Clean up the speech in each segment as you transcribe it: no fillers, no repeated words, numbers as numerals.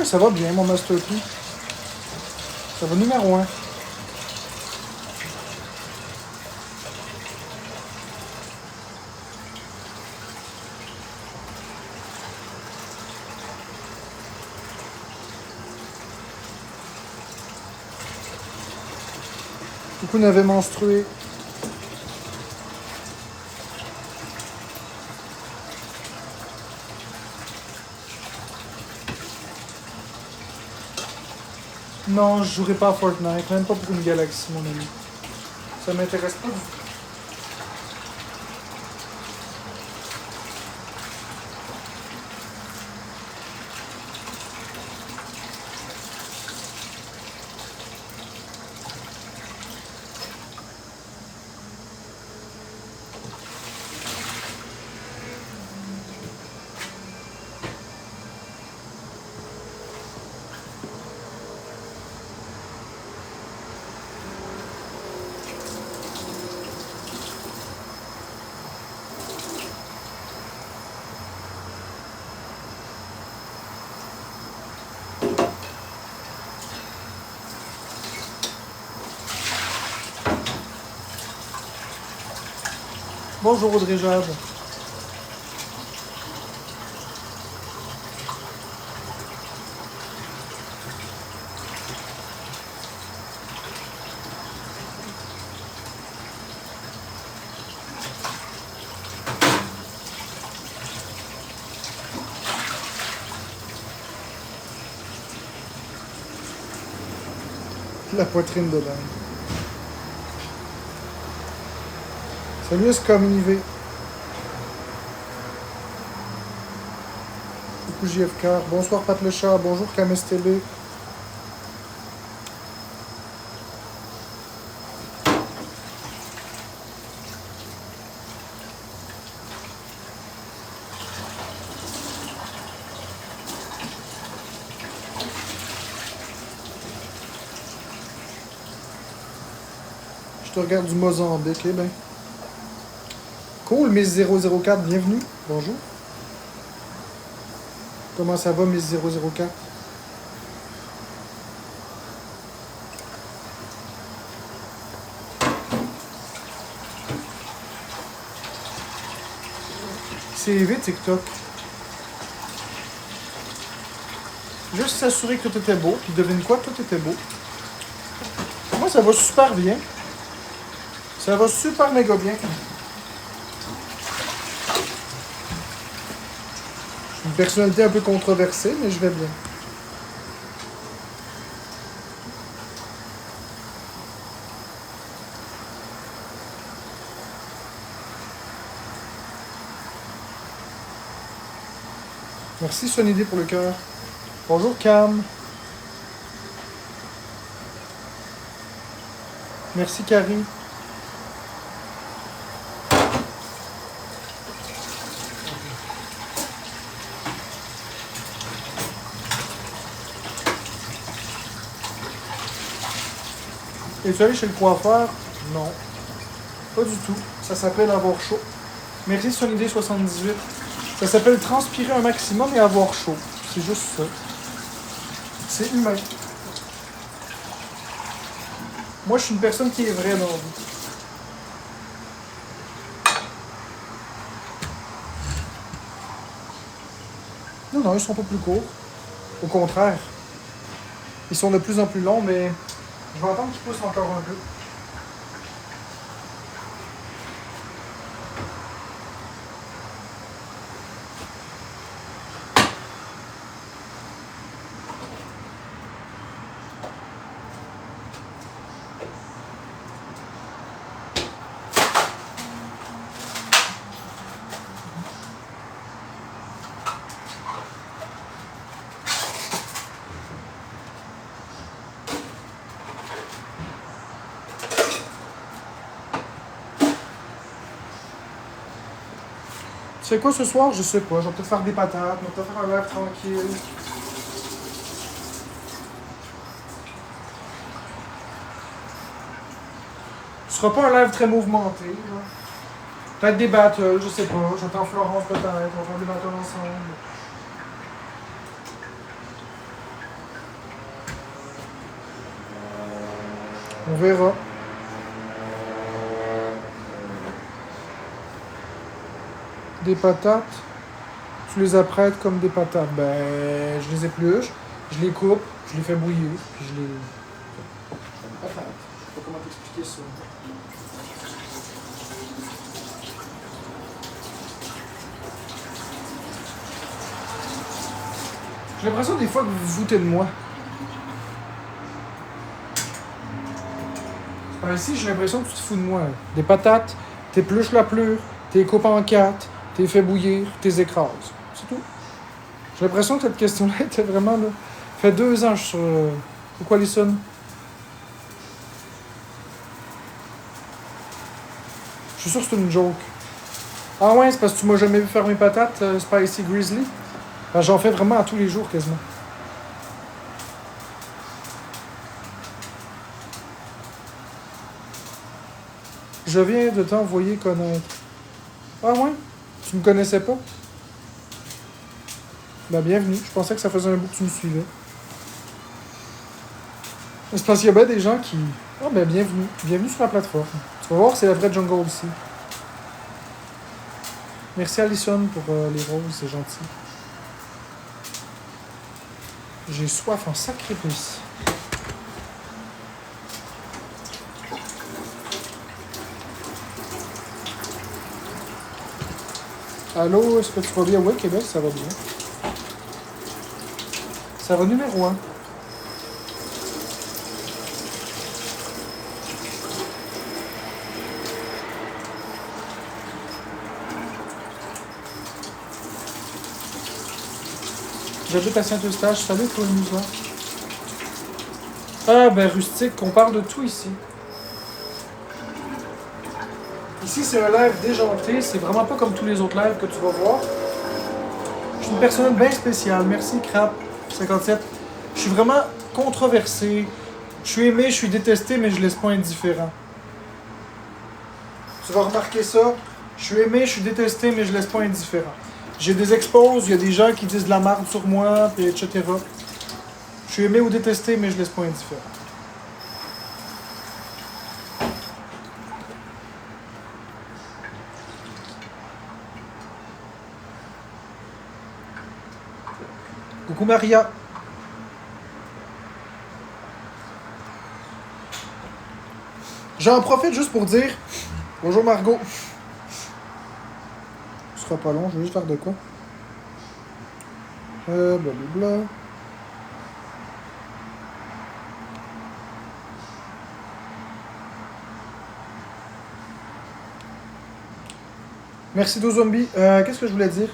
Ouais, ça va bien, mon Masterpiece. Ça va numéro 1. Beaucoup n'avaient menstrué. Non, je jouerai pas à Fortnite, même pas pour une galaxie, mon ami. Ça m'intéresse pas du tout. Bonjour Audrey Jade. La poitrine de l'âne. Salut Escominivé. Coucou JFK. Bonsoir Pat le chat. Bonjour Camestélé. Je te regarde du Mozambique, eh ben. Cool, Miss 004, bienvenue. Bonjour. Comment ça va, Miss 004? C'est vite TikTok. Juste s'assurer que tout était beau, puis devine quoi, tout était beau. Moi, ça va super bien. Ça va super méga bien. Une personnalité un peu controversée, mais je vais bien. Merci Sonidé pour le cœur. Bonjour Cam. Merci Carrie. Es-tu allé chez le coiffeur? Non. Pas du tout. Ça s'appelle avoir chaud. Merci Sonidé 78. Ça s'appelle transpirer un maximum et avoir chaud. C'est juste ça. C'est humain. Moi, je suis une personne qui est vraie dans la vie. Non, non, ils sont pas plus courts. Au contraire. Ils sont de plus en plus longs, mais je vais attendre qu'ils poussent encore un peu. Tu fais quoi ce soir? Je sais pas. Je vais peut-être faire des patates, je vais peut-être faire un live tranquille. Ce sera pas un live très mouvementé. Là. Peut-être des battles, je sais pas. J'attends Florence peut-être. On va faire des battles ensemble. On verra. Des patates. Tu les apprêtes comme des patates. Ben, je les épluche, je les coupe, je les fais bouillir, puis je les... Patates. Je sais pas comment t'expliquer ça. J'ai l'impression des fois que vous vous foutez de moi. Ici, j'ai l'impression que tu te fous de moi. Des patates, t'épluches la pleure, t'es coupes en quatre, t'es fait bouillir, t'es écrases. C'est tout. J'ai l'impression que cette question-là était vraiment là. Ça fait 2 ans que je suis sur... Pourquoi les sonne? Je suis sûr que c'est une joke. Ah ouais, c'est parce que tu m'as jamais vu faire mes patates, Spicy Grizzly? Ben, j'en fais vraiment à tous les jours, quasiment. Je viens de t'envoyer connaître. Ah ouais? Tu me connaissais pas? Ben, bienvenue. Je pensais que ça faisait un bout que tu me suivais. C'est parce qu'il y a bien des gens qui... Ah ben, bienvenue. Bienvenue sur la plateforme. Tu vas voir, c'est la vraie jungle ici. Merci Alison pour les roses, c'est gentil. J'ai soif en sacrifice. Allô, est-ce que tu vas bien? Oui, Québec, ça va bien. Ça va numéro 1. J'habite à Saint-Eustache. Salut, toi, Musa. Ah, ben, rustique, on parle de tout ici. Ici, c'est un live déjanté. C'est vraiment pas comme tous les autres lives que tu vas voir. Je suis une personne bien spéciale. Merci, Crap57. Je suis vraiment controversé. Je suis aimé, je suis détesté, mais je laisse pas indifférent. Tu vas remarquer ça. Je suis aimé, je suis détesté, mais je laisse pas indifférent. J'ai des exposes, il y a des gens qui disent de la merde sur moi, puis etc. Je suis aimé ou détesté, mais je laisse pas indifférent. Coucou Maria. J'en profite juste pour dire bonjour Margot. Ce sera pas long, je vais juste faire de quoi. Blablabla. Merci Zombie. Qu'est-ce que je voulais dire?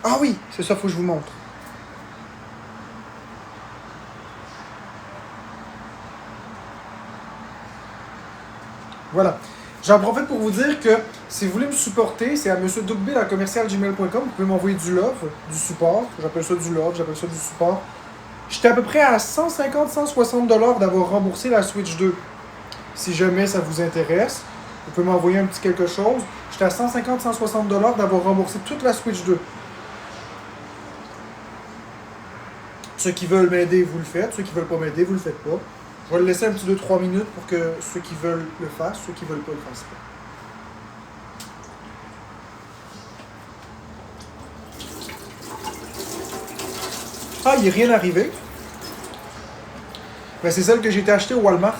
Ah oui, c'est ça, faut que je vous montre. Voilà. J'en profite pour vous dire que si vous voulez me supporter, c'est à mdougbé@commercialgmail.com. Vous pouvez m'envoyer du love, du support. J'appelle ça du love, j'appelle ça du support. J'étais à peu près à 150-160$ d'avoir remboursé la Switch 2. Si jamais ça vous intéresse, vous pouvez m'envoyer un petit quelque chose. J'étais à 150-160$ d'avoir remboursé toute la Switch 2. Ceux qui veulent m'aider, vous le faites. Ceux qui veulent pas m'aider, vous le faites pas. Je vais le laisser un petit 2-3 minutes pour que ceux qui veulent le fassent, ceux qui veulent pas le fassent pas. Ah, il n'est rien arrivé. Ben, c'est celle que j'ai été achetée au Walmart.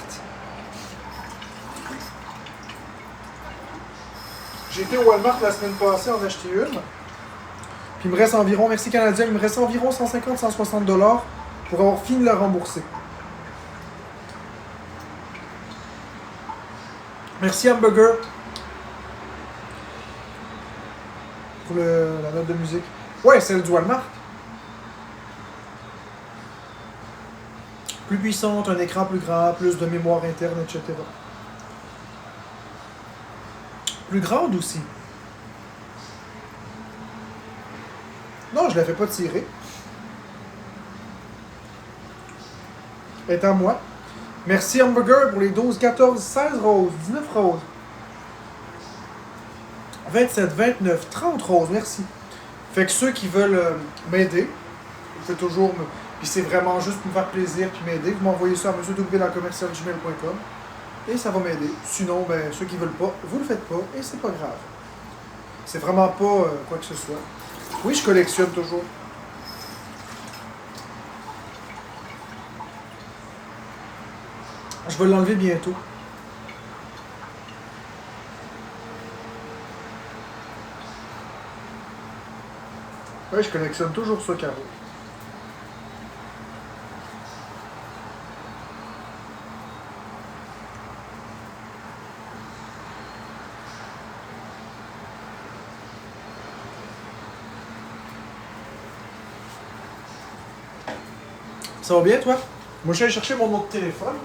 J'ai été au Walmart la semaine passée en acheter une. Puis il me reste environ, merci Canadien, il me reste environ 150-160$ pour avoir fini de la rembourser. Merci Hamburger pour la note de musique. Ouais, celle du Walmart. Plus puissante, un écran plus grand, plus de mémoire interne, etc. Plus grande aussi. Non, je ne la fais pas tirer. Elle est à moi. Merci Hamburger pour les 12, 14, 16 roses, 19 roses. 27, 29, 30 roses, merci. Fait que ceux qui veulent m'aider, vous pouvez toujours me... Puis c'est vraiment juste pour me faire plaisir puis m'aider. Vous m'envoyez ça à mdougbé@commercialgmail.com. Et ça va m'aider. Sinon, ben, ceux qui veulent pas, vous le faites pas et c'est pas grave. C'est vraiment pas quoi que ce soit. Oui, je collectionne toujours. Je vais l'enlever bientôt. Oui, je collectionne toujours ça, Caro. Ça va bien, toi? Moi, je suis allé chercher mon autre téléphone.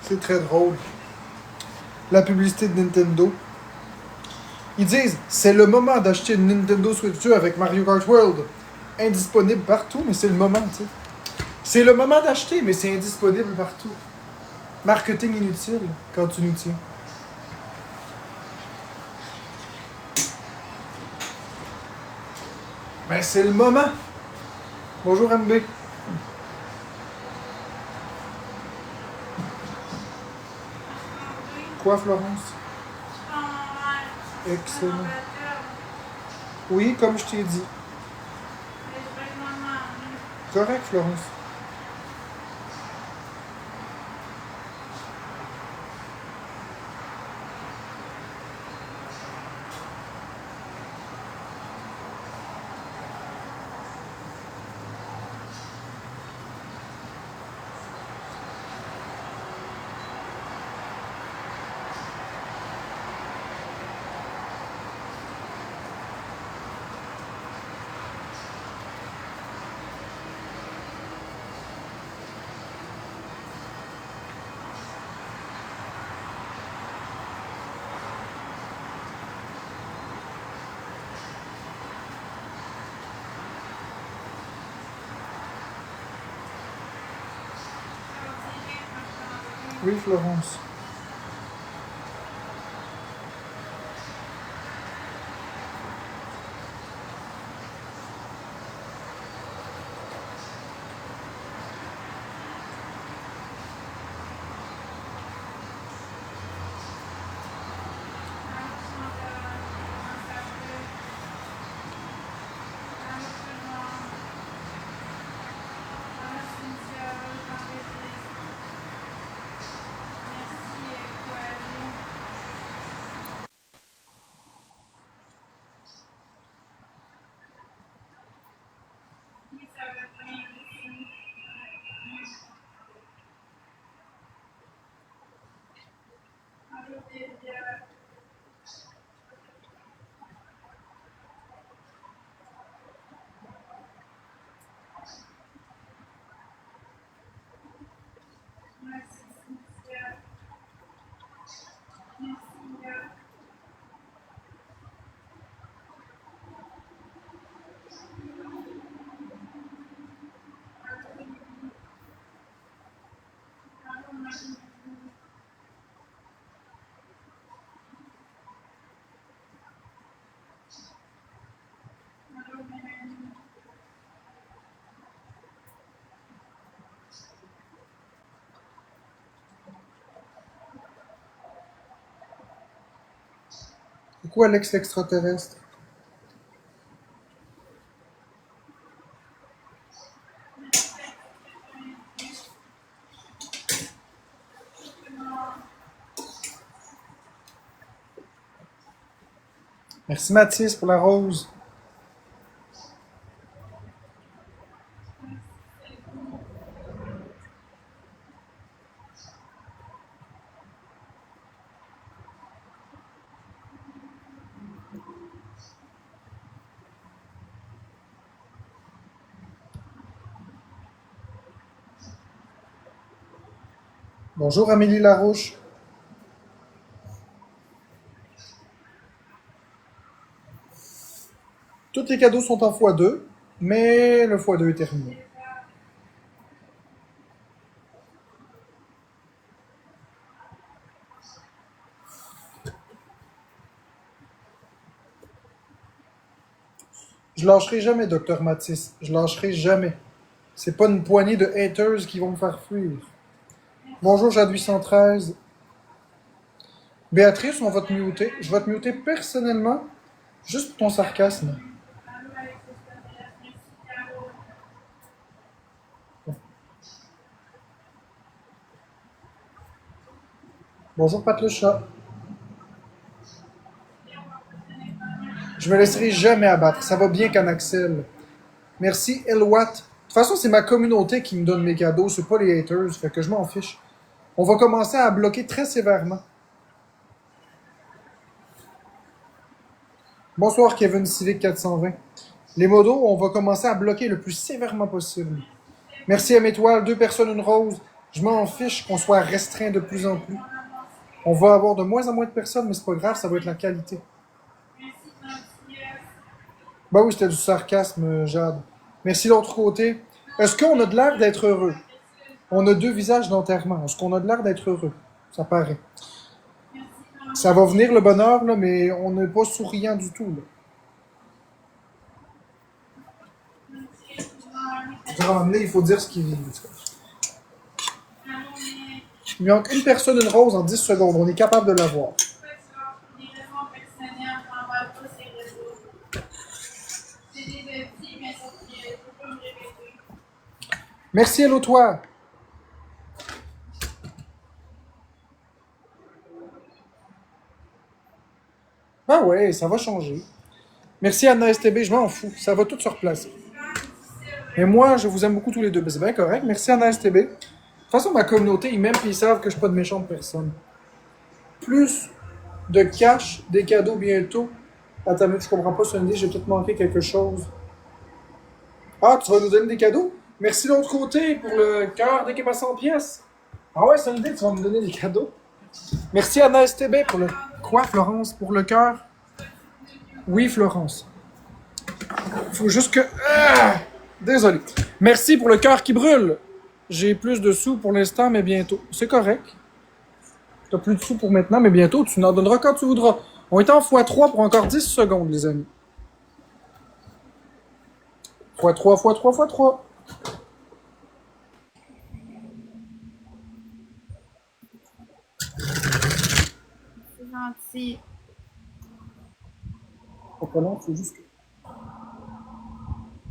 C'est très drôle. La publicité de Nintendo. Ils disent, c'est le moment d'acheter une Nintendo Switch 2 avec Mario Kart World. Indisponible partout, mais c'est le moment, tu sais. C'est le moment d'acheter, mais c'est indisponible partout. Marketing inutile, quand tu nous tiens. Ben, c'est le moment. Bonjour, MB. Quoi, Florence? Excellent. Oui, comme je t'ai dit. Correct, Florence. Oui, Florence. Coucou Alex l'extraterrestre. Merci Mathis pour la rose. Bonjour Amélie Larouche. Tous les cadeaux sont en x2, mais le x2 est terminé. Je lâcherai jamais, docteur Mathis. Je lâcherai jamais. C'est pas une poignée de haters qui vont me faire fuir. Bonjour Jade 813. Béatrice, on va te muter. Je vais te muter personnellement, juste pour ton sarcasme. Bonjour Pat le chat. Je me laisserai jamais abattre. Ça va bien qu'en Axel. Merci Elwatt. De toute façon, c'est ma communauté qui me donne mes cadeaux, c'est pas les haters, fait que je m'en fiche. On va commencer à bloquer très sévèrement. Bonsoir Kevin Civic 420. Les modos, on va commencer à bloquer le plus sévèrement possible. Merci à Métoile, 2 personnes, une rose. Je m'en fiche qu'on soit restreint de plus en plus. On va avoir de moins en moins de personnes, mais c'est pas grave, ça va être la qualité. Bah oui, c'était du sarcasme, Jade. Merci de l'autre côté. Est-ce qu'on a de l'air d'être heureux? On a 2 visages d'enterrement. Est-ce qu'on a de l'air d'être heureux? Ça paraît. Ça va venir le bonheur, là, mais on n'est pas souriant du tout. Là. Il faut dire ce qu'il vit. Il manque une personne, une rose en 10 secondes. On est capable de l'avoir. Merci, hello toi. Ah ouais, ça va changer. Merci Anna STB, je m'en fous. Ça va tout se replacer. Et moi, je vous aime beaucoup tous les deux. Ben, c'est bien correct. Merci Anna STB. De toute façon, ma communauté, ils m'aiment et ils savent que je suis pas de méchante personne. Plus de cash, des cadeaux bientôt. Attends, je comprends pas Sunday, j'ai peut-être manqué quelque chose. Ah, tu vas nous donner des cadeaux? Merci de l'autre côté pour le cœur d'équipe à 100 pièces. Ah ouais, Sunday, tu vas me donner des cadeaux. Merci Anna STB pour le... Quoi, Florence? Pour le cœur? Oui, Florence. Faut juste que... Ah! Désolé. Merci pour le cœur qui brûle. J'ai plus de sous pour l'instant, mais bientôt. C'est correct. T'as plus de sous pour maintenant, mais bientôt, tu n'en donneras quand tu voudras. On est en x3 pour encore 10 secondes, les amis. x3, x3, x3. C'est gentil. Pas long, c'est juste que...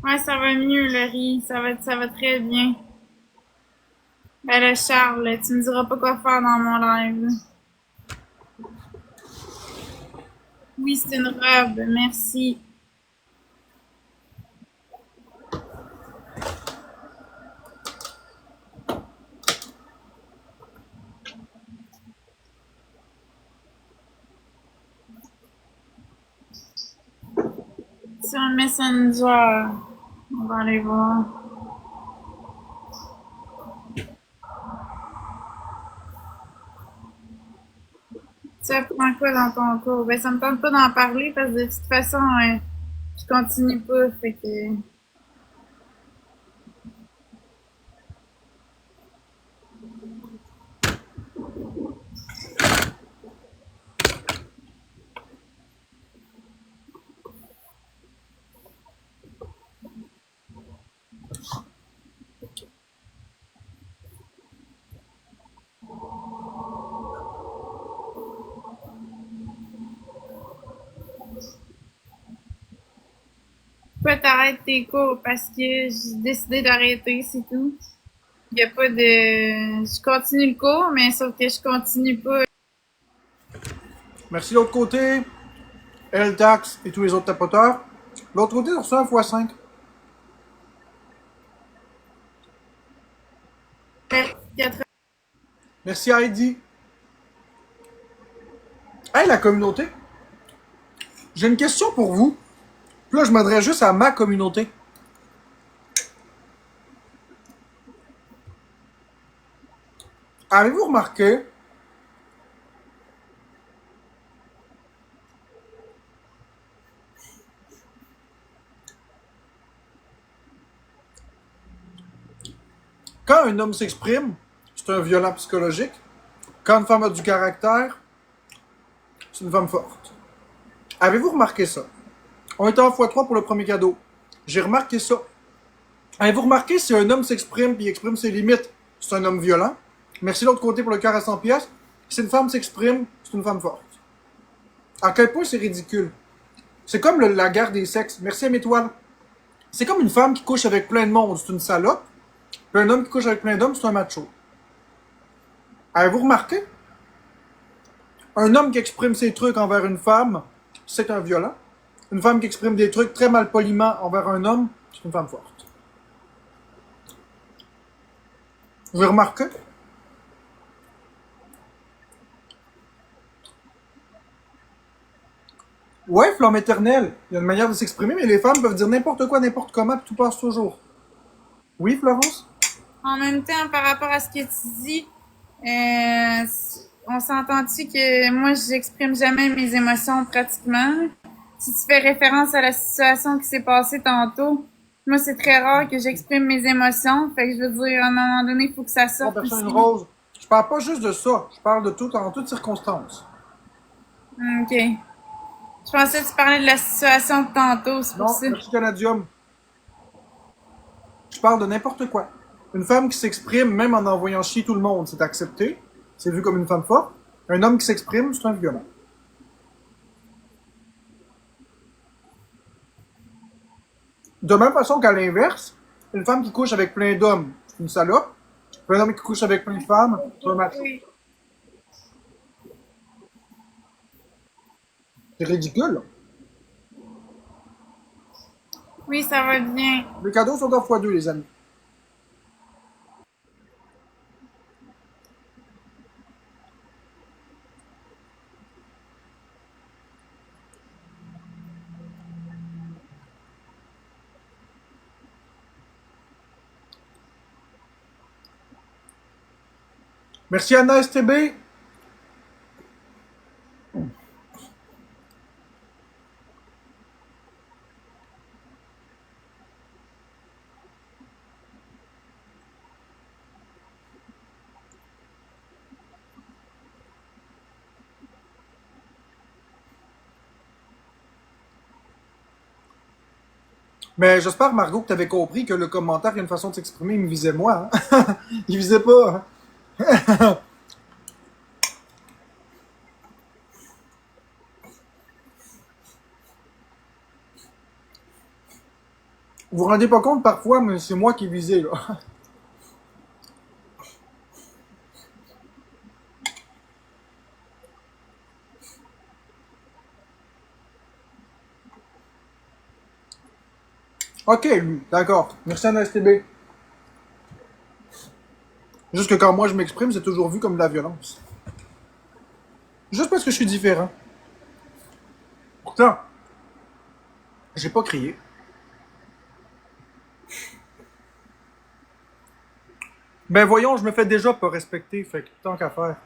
Ouais, ça va mieux, Laurie. Ça va très bien. Ben là, Charles, tu me diras pas quoi faire dans mon live. Oui, c'est une robe. Merci. Sur un messenger. On va aller voir. Tu apprends quoi dans ton cours? Ben, ça me tente pas d'en parler parce que de toute façon, je continue pas. Fait que... pourquoi t'arrêtes tes cours? Parce que j'ai décidé d'arrêter, c'est tout. Il y a pas de... Je continue le cours, mais sauf que je continue pas. Merci de l'autre côté. L-Tax et tous les autres tapoteurs. L'autre côté, c'est 1 x 5. Merci Heidi. Hey, la communauté. J'ai une question pour vous. Puis là, je m'adresse juste à ma communauté. Avez-vous remarqué quand un homme s'exprime, c'est un violent psychologique. Quand une femme a du caractère, c'est une femme forte. Avez-vous remarqué ça? On était en x3 pour le premier cadeau. J'ai remarqué ça. Avez-vous remarqué si un homme s'exprime et exprime ses limites, c'est un homme violent? Merci de l'autre côté pour le cœur à 100 pièces. Si une femme s'exprime, c'est une femme forte. À quel point c'est ridicule. C'est comme la guerre des sexes. Merci à mes étoiles. C'est comme une femme qui couche avec plein de monde, c'est une salope. Puis un homme qui couche avec plein d'hommes, c'est un macho. Avez-vous remarqué? Un homme qui exprime ses trucs envers une femme, c'est un violent. Une femme qui exprime des trucs très mal poliment envers un homme, c'est une femme forte. Vous avez remarqué? Ouais, flamme éternelle. Il y a une manière de s'exprimer, mais les femmes peuvent dire n'importe quoi, n'importe comment, puis tout passe toujours. Oui, Florence? En même temps, par rapport à ce que tu dis, on s'entend-tu que moi, j'exprime jamais mes émotions pratiquement? Si tu fais référence à la situation qui s'est passée tantôt, moi, c'est très rare que j'exprime mes émotions. Fait que je veux dire, à un moment donné, il faut que ça Bon, sorte personne aussi. rose. Je parle pas juste de ça. Je parle de tout en toutes circonstances. OK. Je pensais que tu parlais de la situation de tantôt, c'est pour Non, ça. merci Canadium. Je parle de n'importe quoi. Une femme qui s'exprime, même en envoyant chier tout le monde, c'est accepté. C'est vu comme une femme forte. Un homme qui s'exprime, c'est un violent. De même façon qu'à l'inverse, une femme qui couche avec plein d'hommes, c'est une salope. Un homme qui couche avec plein de femmes, c'est un macho. Oui. C'est ridicule. Oui, ça va bien. Les cadeaux sont 2 x 2, les amis. Merci Anna STB. Mais j'espère, Margot, que tu avais compris que le commentaire, il y a une façon de s'exprimer, il me visait moi. Hein? Il visait pas. Hein? Vous vous rendez pas compte parfois, mais c'est moi qui visais, là. Ok, lui, d'accord. Merci Anna STB. Juste que quand moi je m'exprime, c'est toujours vu comme de la violence. Juste parce que je suis différent. Pourtant, j'ai pas crié. Ben voyons, je me fais déjà pas respecter, fait que tant qu'à faire.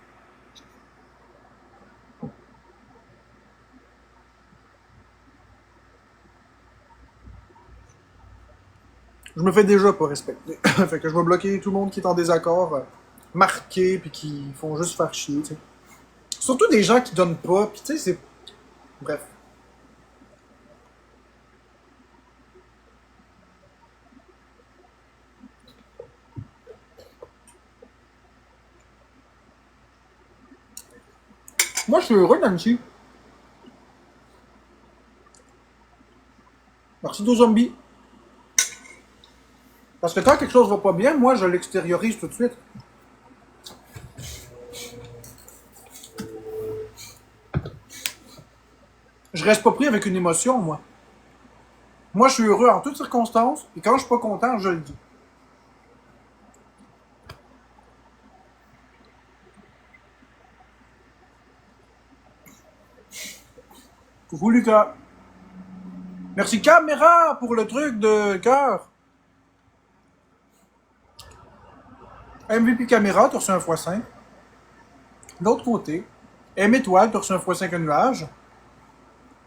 Je me fais déjà pas respecter. Fait que je vais bloquer tout le monde qui est en désaccord, marqué, puis qui font juste faire chier, tu sais. Surtout des gens qui donnent pas, puis tu sais, c'est... Bref. Moi, je suis heureux, Nancy. Merci. Merci Do Zombie. Parce que quand quelque chose va pas bien, moi, je l'extériorise tout de suite. Je reste pas pris avec une émotion, moi. Moi, je suis heureux en toutes circonstances, et quand je suis pas content, je le dis. Coucou Lucas. Merci Caméra pour le truc de cœur. MVP Caméra, t'as reçu un x5. De l'autre côté, M Étoile, t'as reçu un x5 nuage.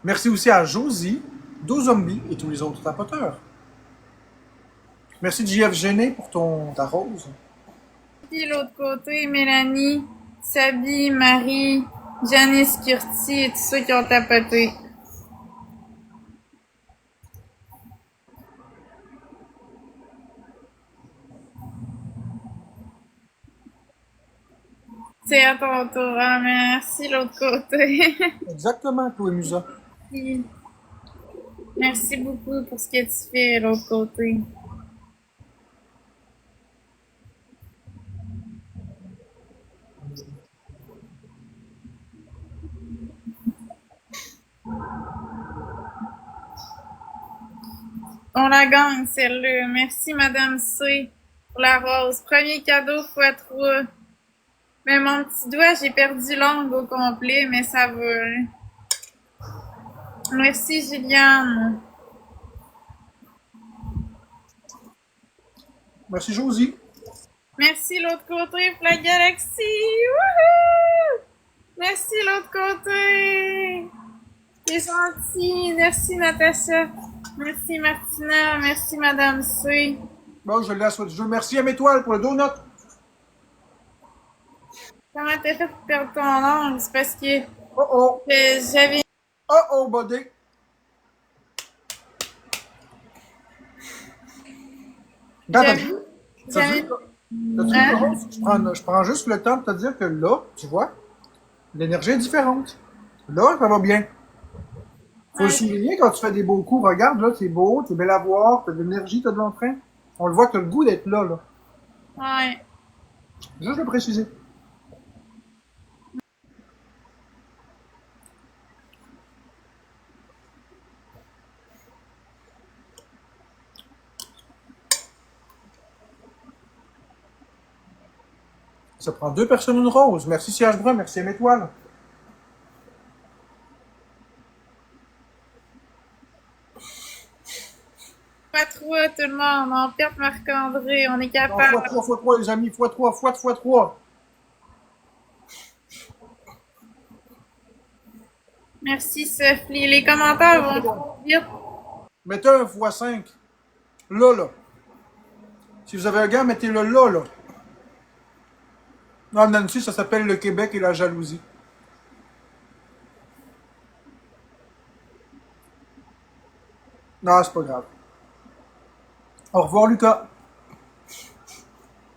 Merci aussi à Josie, Do Zombie et tous les autres tapoteurs. Merci JF Gêné pour ta rose. Puis l'autre côté, Mélanie, Sabi, Marie, Janice Curti et tous ceux qui ont tapoté. C'est à ton tour. Ah, merci l'autre côté. Exactement, Chloé Musa. Merci beaucoup pour ce que tu fais l'autre côté. On la gagne, celle-là. Merci, Madame C, pour la rose. Premier cadeau x3. Mais mon petit doigt, j'ai perdu l'ongle au complet, mais ça va. Merci, Juliane. Merci Josie. Merci l'autre côté pour la galaxie. Wouhou! Merci l'autre côté. C'est gentil. Merci Natacha. Merci Martina. Merci Madame C. Bon, je laisse du jeu. Merci M Étoile pour le donut. Comment t'as fait pour perdre ton ongle? C'est parce que Oh oh. j'avais... Oh oh, buddy. T'as vu le rose? Je prends juste le temps de te dire que là, tu vois, l'énergie est différente. Là, ça va bien. Faut le souligner quand tu fais des beaux coups. Regarde, là, c'est beau, t'es belle à voir, t'as de l'énergie, t'as de l'entrain. On le voit que t'as le goût d'être là, là. Ouais. Juste le préciser. Ça prend 2 personnes une rose. Merci CH Brun, merci M Étoile. x3 tout le monde. On perd Marc-André. On est capable. x3, les amis. x3. Merci Sophie. Les commentaires vont trop vite. Mettez un x5. Là. Si vous avez un gars, mettez-le là. Non, Nancy, ça s'appelle le Québec et la jalousie. Non, c'est pas grave. Au revoir, Lucas.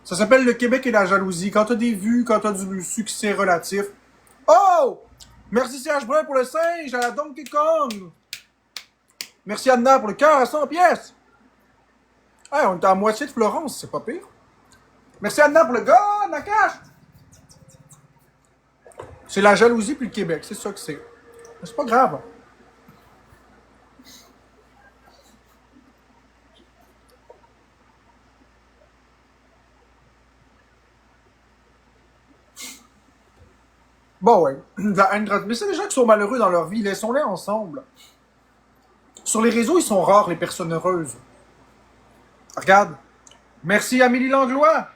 Ça s'appelle le Québec et la jalousie. Quand t'as des vues, quand t'as du succès relatif. Oh! Merci CH Brun pour le singe à la Donkey Kong. Merci Anna pour le cœur à 100 pièces. Hey, on est à moitié de Florence, c'est pas pire. Merci Anna pour le gars, la cache. C'est la jalousie puis le Québec, c'est ça que c'est. Mais c'est pas grave. Bon, ouais. La haine gratuite. Mais c'est des gens qui sont malheureux dans leur vie. Laissons-les ensemble. Sur les réseaux, ils sont rares, les personnes heureuses. Regarde. Merci Amélie Langlois.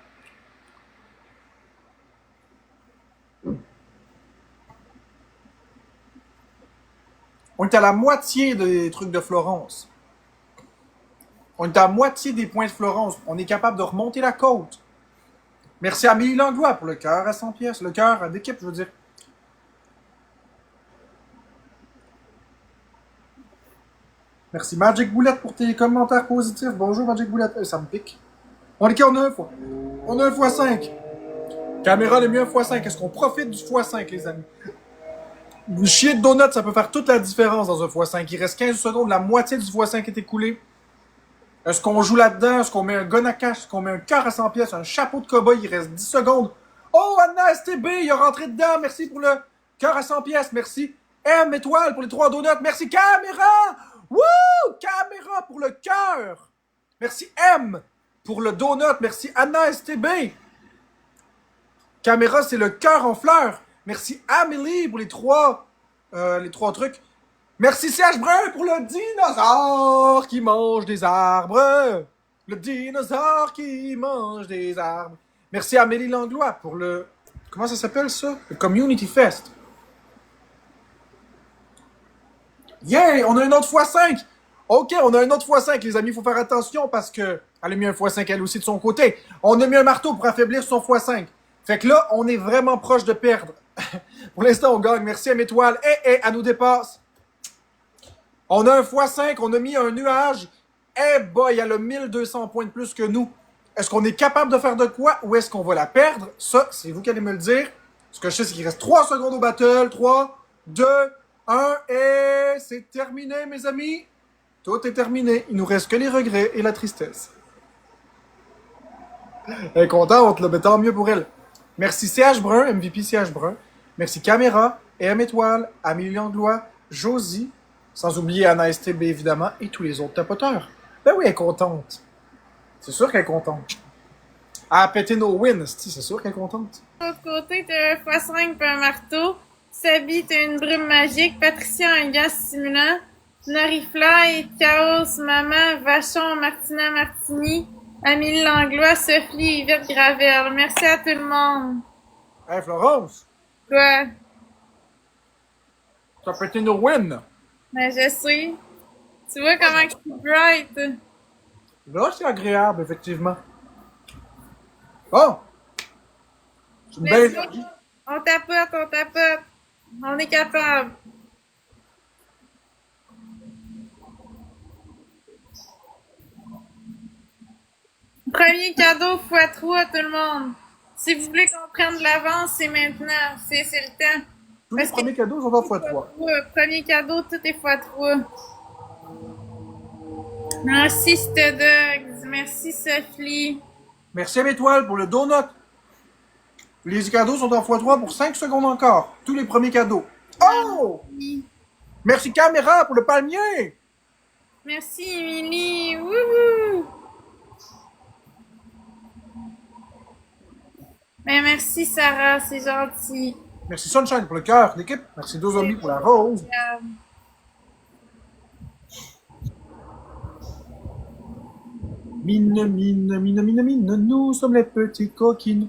On est à la moitié des trucs de Florence. On est à la moitié des points de Florence. On est capable de remonter la côte. Merci à Amélie Langlois pour le cœur à 100 pièces. Le cœur d'équipe, je veux dire. Merci Magic Boulette pour tes commentaires positifs. Bonjour Magic Boulette. Ça me pique. On est qui? On a un fois. On a un x5. Caméra, le mieux un x5. Est-ce qu'on profite du x5, les amis? Une chier de donut, ça peut faire toute la différence dans un x5. Il reste 15 secondes, la moitié du x5 est écoulée. Est-ce qu'on joue là-dedans? Est-ce qu'on met un gun à cash? Est-ce qu'on met un cœur à 100 pièces? Un chapeau de cow-boy? Il reste 10 secondes. Oh, Anna STB, il est rentré dedans. Merci pour le cœur à 100 pièces. Merci. M étoile pour les 3 donuts. Merci. Caméra! Wouh! Caméra pour le cœur. Merci. M pour le donut. Merci. Anna STB. Caméra, c'est le cœur en fleurs. Merci. Amélie pour les 3 trucs. Merci CH Brun pour le dinosaure qui mange des arbres. Le dinosaure qui mange des arbres. Merci Amélie Langlois pour le... Comment ça s'appelle ça? Le Community Fest. Yeah! On a un autre x5! Ok, on a un autre x5, les amis. Il faut faire attention parce que... Elle a mis un x5 elle aussi de son côté. On a mis un marteau pour affaiblir son x5. Fait que là, on est vraiment proche de perdre. Pour l'instant, on gagne. Merci à Métoile. Elle nous dépasse. On a un x5, on a mis un nuage. Boy, elle a 1200 points de plus que nous. Est-ce qu'on est capable de faire de quoi ou est-ce qu'on va la perdre? Ça, c'est vous qui allez me le dire. Ce que je sais, c'est qu'il reste 3 secondes au battle. 3, 2, 1 et c'est terminé, mes amis. Tout est terminé. Il nous reste que les regrets et la tristesse. Elle est contente, là, mais tant mieux pour elle. Merci CH Brun, MVP CH Brun. Merci Caméra, M Étoile, Amélie Langlois, Josie, sans oublier Anna STB évidemment, et tous les autres tapoteurs. Ben oui, elle est contente. C'est sûr qu'elle est contente. Elle a pété nos wins, c'est sûr qu'elle est contente. De l'autre côté, t'as un x5 et un marteau. Sabi, t'as une brume magique. Patricia, un gaz stimulant. Norifly, Chaos, Maman, Vachon, Martina Martini, Amélie Langlois, Sophie, Yvette Gravel. Merci à tout le monde. Hey Florence, Quoi? t'as pété nos wins. Ben, je sais. Tu vois comment je suis bright? Là, c'est agréable, effectivement. Oh! C'est une belle énergie. On tapote, on tapote. On est capable. Premier cadeau x3 tout le monde. Si vous voulez qu'on prenne de l'avance, c'est maintenant. C'est le temps. Tous les premiers cadeaux sont en x3. Premier cadeau, tout est x3. Merci Studogs. Merci Sophie. Merci à Métoile pour le donut. Les cadeaux sont en x3 pour 5 secondes encore. Tous les premiers cadeaux. Oh! Merci Caméra pour le palmier. Merci Émilie. Wouhou! Ben, merci Sarah, c'est gentil. Merci Sunshine pour le cœur d'équipe. Merci Dozombie pour la rose. Mine, mine, mine, mine, mine, nous sommes les petites coquines.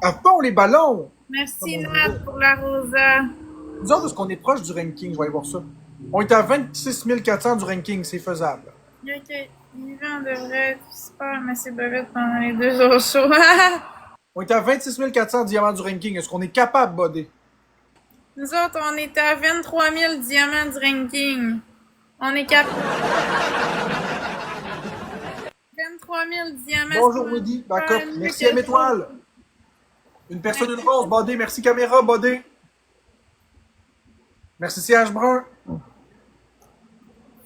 À fond les ballons! Merci Nat pour la rosa. Nous autres, est-ce qu'on est proche du ranking? Je vais aller voir ça. On est à 26 400 du ranking, c'est faisable. Ok, Yvan devrait être super, mais c'est bavette pendant les 2 jours chauds. On est à 26 400 diamants du ranking. Est-ce qu'on est capable, Bodé? Nous autres, on est à 23 000 diamants du ranking. On est capable. 23 000 diamants. Bonjour, Woody. Backup. Merci à Métoile. Une personne, une rose. Bodé. Merci, Caméra, Bodé. Merci, CH Brun.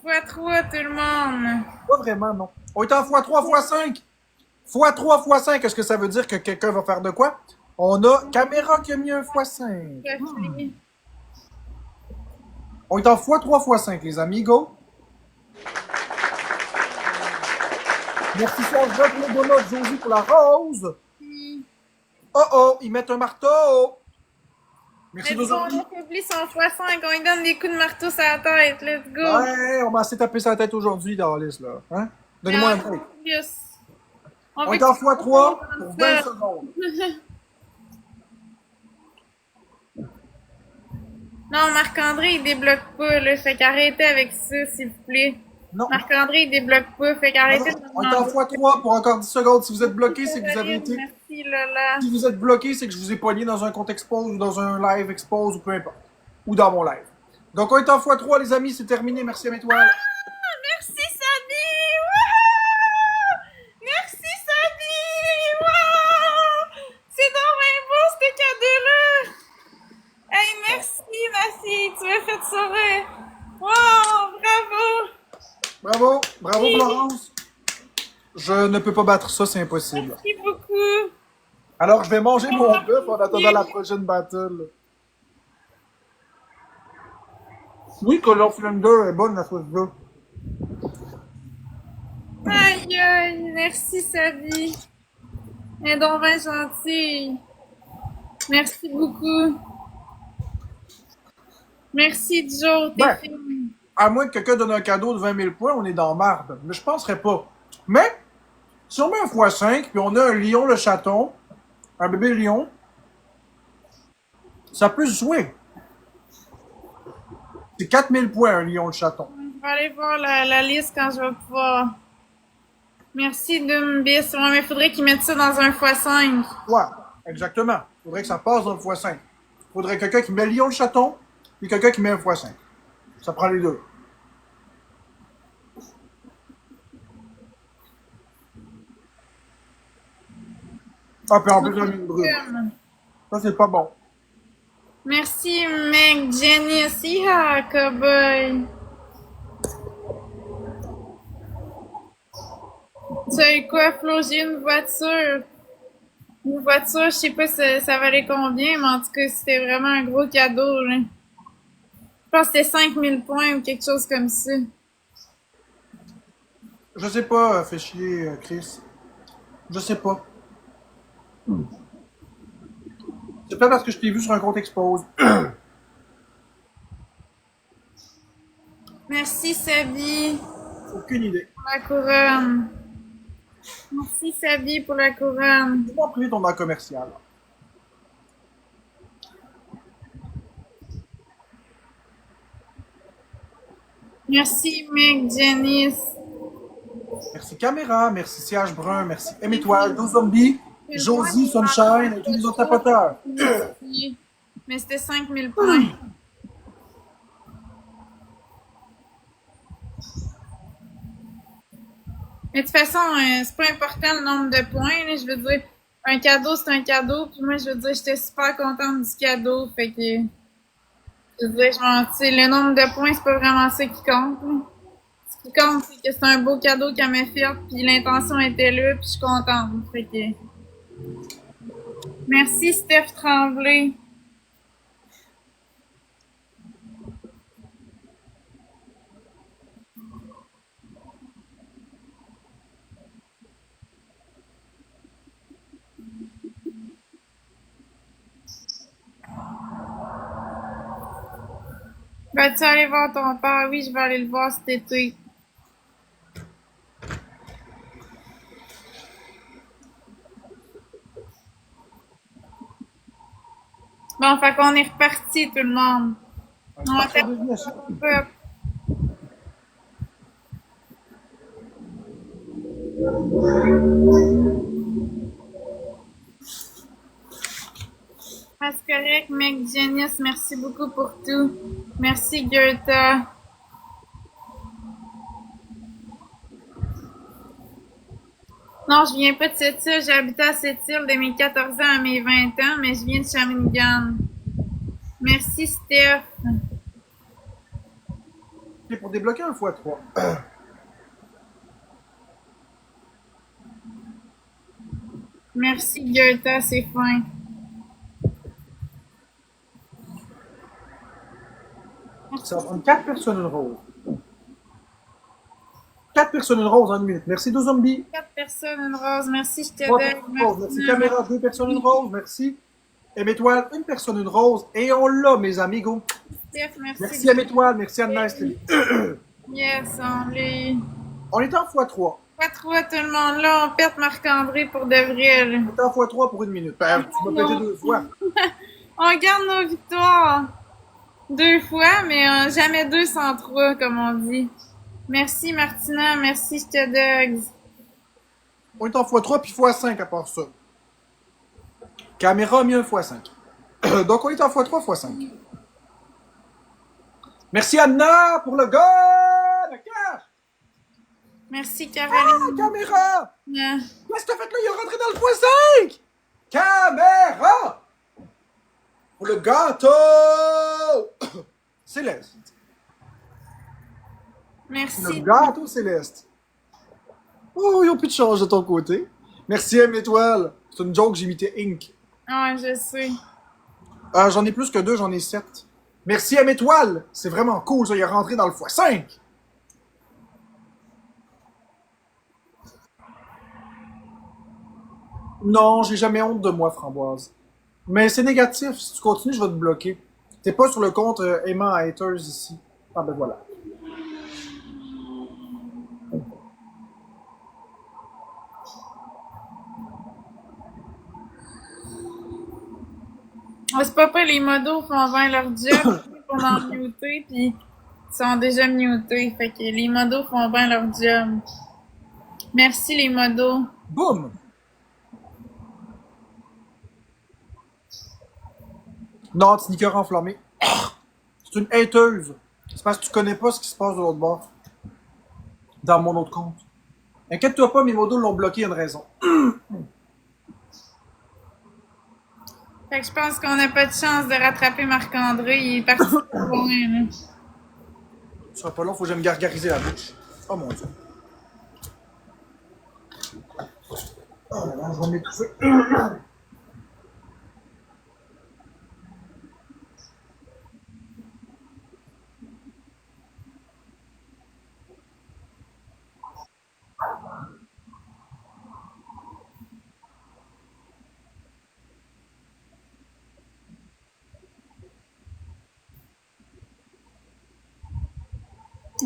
x3 tout le monde. Pas vraiment, non. On est en x3, x5. x3, x5, est-ce que ça veut dire que quelqu'un va faire de quoi? On a Caméra qui a mis un x5. On est en x3, x5, les amis. Go. Merci, Serge Brun pour le donut. Josie pour la rose. Oh oh, ils mettent un marteau. Merci Let's go, on affaiblit son x5, on lui donne des coups de marteau sur la tête, let's go! Ouais, on m'a assez tapé sa tête aujourd'hui, Dalis, là. Hein? Donnez-moi un break. On est en x3 pour 20 secondes. Non, Marc-André, il débloque pas, là. Fait qu'arrêtez avec ça, s'il vous plaît. Non. Marc-André, il débloque pas, fait qu'arrêtez de on est en x3 pour encore 10 secondes. Si vous êtes bloqué, c'est que vous avez été... Merci, Lola. Si vous êtes bloqué, c'est que je vous ai pogné dans un compte expose ou dans un live expose ou peu importe. Ou dans mon live. Donc, on est en x3, les amis. C'est terminé. Merci à Métoile. Merci, Sabi! Wouhou! Merci, Sabi! Wow! C'est donc bien beau, ce cadeau-là! Bravo, Florence. Je ne peux pas battre ça, c'est impossible. Merci beaucoup. Alors, je vais manger mon bœuf en attendant la prochaine battle. Oui, Color Flander est bonne, la sauce bœuf. Aïe, aïe, merci, Savi. Elle est donc bien gentille. Merci beaucoup. Merci, Joe. T'es Ben, fine. à moins que quelqu'un donne un cadeau de 20 000 points, on est dans marde. Mais je penserais pas. Mais, si on met un x5, puis on a un lion le chaton, un bébé lion, ça peut se jouer. C'est 4 000 points, un lion le chaton. Je vais aller voir la liste quand je vais pouvoir. Merci, Dumbis. Ouais, mais faudrait qu'ils mettent ça dans un x5. Ouais, exactement. Faudrait que ça passe dans le x5. Faudrait quelqu'un qui met lion le chaton, puis quelqu'un qui met un x5. Ça prend les deux. Ah, puis en plus, un une brune. Ça, c'est pas bon. Merci, Meg, Jenny aussi. Ah, cowboy. Tu sais quoi, Flo, j'ai une voiture. Une voiture, je sais pas ça valait combien, mais en tout cas, c'était vraiment un gros cadeau, là. Je pense que c'était 5000 points ou quelque chose comme ça. Je sais pas, fais chier, Chris. Je sais pas. C'est peut-être parce que je t'ai vu sur un compte expose. Merci, Savi, Aucune idée. pour la couronne. Merci, Savi, pour la couronne. Tu m'as pris ton banc commercial. Merci, Meg, Janice. Merci Caméra, merci Siage Brun, merci M-Étoile, 12 Zombies, Josie, Sunshine et tous les autres tapoteurs. Merci. Mais c'était 5000 points. Mais de toute façon, c'est pas important le nombre de points, là. Je veux dire, un cadeau, c'est un cadeau. Puis moi, je veux dire, j'étais super contente du cadeau. Fait que, je veux dire, le nombre de points, c'est pas vraiment ça qui compte, là. Ce qui compte, c'est que c'est un beau cadeau qu'elle m'a fait. Puis l'intention était là, puis je suis contente. Fait que, merci, Steph Tremblay. Vas-tu aller voir ton père? Oui, je vais aller le voir cet été. Bon, fait qu'on est reparti, tout le monde. On va faire un peu. Ah, c'est correct, mec. Janice, merci beaucoup pour tout. Merci, Goethe. Non, je viens pas de cette île. J'ai habité à cette île de mes 14 ans à mes 20 ans, mais je viens de Shawinigan. Merci, Steph. Et pour débloquer un x3. Merci, Goethe, c'est fin. Ça va prendre 4 personnes une rose. 4 personnes une rose en une minute. Merci 2 zombies. 4 personnes, une rose. Merci, je te 3 donne. personnes une rose. Merci Caméra, 2 personnes une rose. Merci. M-Étoile, 1 personne une rose. Et on l'a, mes amigos. Steph, merci. Merci M-Étoile, merci Anna. Yes, on l'est. On est en x3. Pas trop tout le monde là, on perd Marc-André pour de vrai, là. On est en x3 pour une minute. Ben, tu m'as pété 2 fois. On garde nos victoires 2 fois, mais jamais 2 sans 3, comme on dit. Merci Martina, merci Dogs. On est en x3 puis x5 à part ça. Caméra a mis un x5. Donc on est en x3, x5. Merci Anna pour le gun! Merci Ah, Caroline. Caméra! Euh, Qu'est-ce que t'as fait là? Il est rentré dans le x5! Caméra! Pour le gâteau! Céleste. Merci. Le gâteau céleste. Oh, ils ont plus de chance de ton côté. Merci, M étoile. C'est une joke, j'ai imité Inc. Ah, je sais. J'en ai plus que deux, j'en ai sept. Merci, M étoile. C'est vraiment cool, ça. Il est rentré dans le x5. Non, j'ai jamais honte de moi, Framboise. Mais c'est négatif. Si tu continues, je vais te bloquer. T'es pas sur le compte aimant haters ici. Ah ben voilà. Ah, c'est pas les modos font bien leur job pour m'en muter, puis ils sont déjà mutés. Fait que les modos font bien leur job. Merci les modos. Boum! Non, sneaker enflammé. C'est une hateuse. C'est parce que tu connais pas ce qui se passe de l'autre bord. Dans mon autre compte. Inquiète-toi pas, mes modos l'ont bloqué, il y a une raison. Fait que je pense qu'on n'a pas de chance de rattraper Marc-André. Il est parti trop loin, là. Ce sera pas long, faut que je me gargariser la bouche. Oh mon dieu. Oh là là, je vais m'étouffer.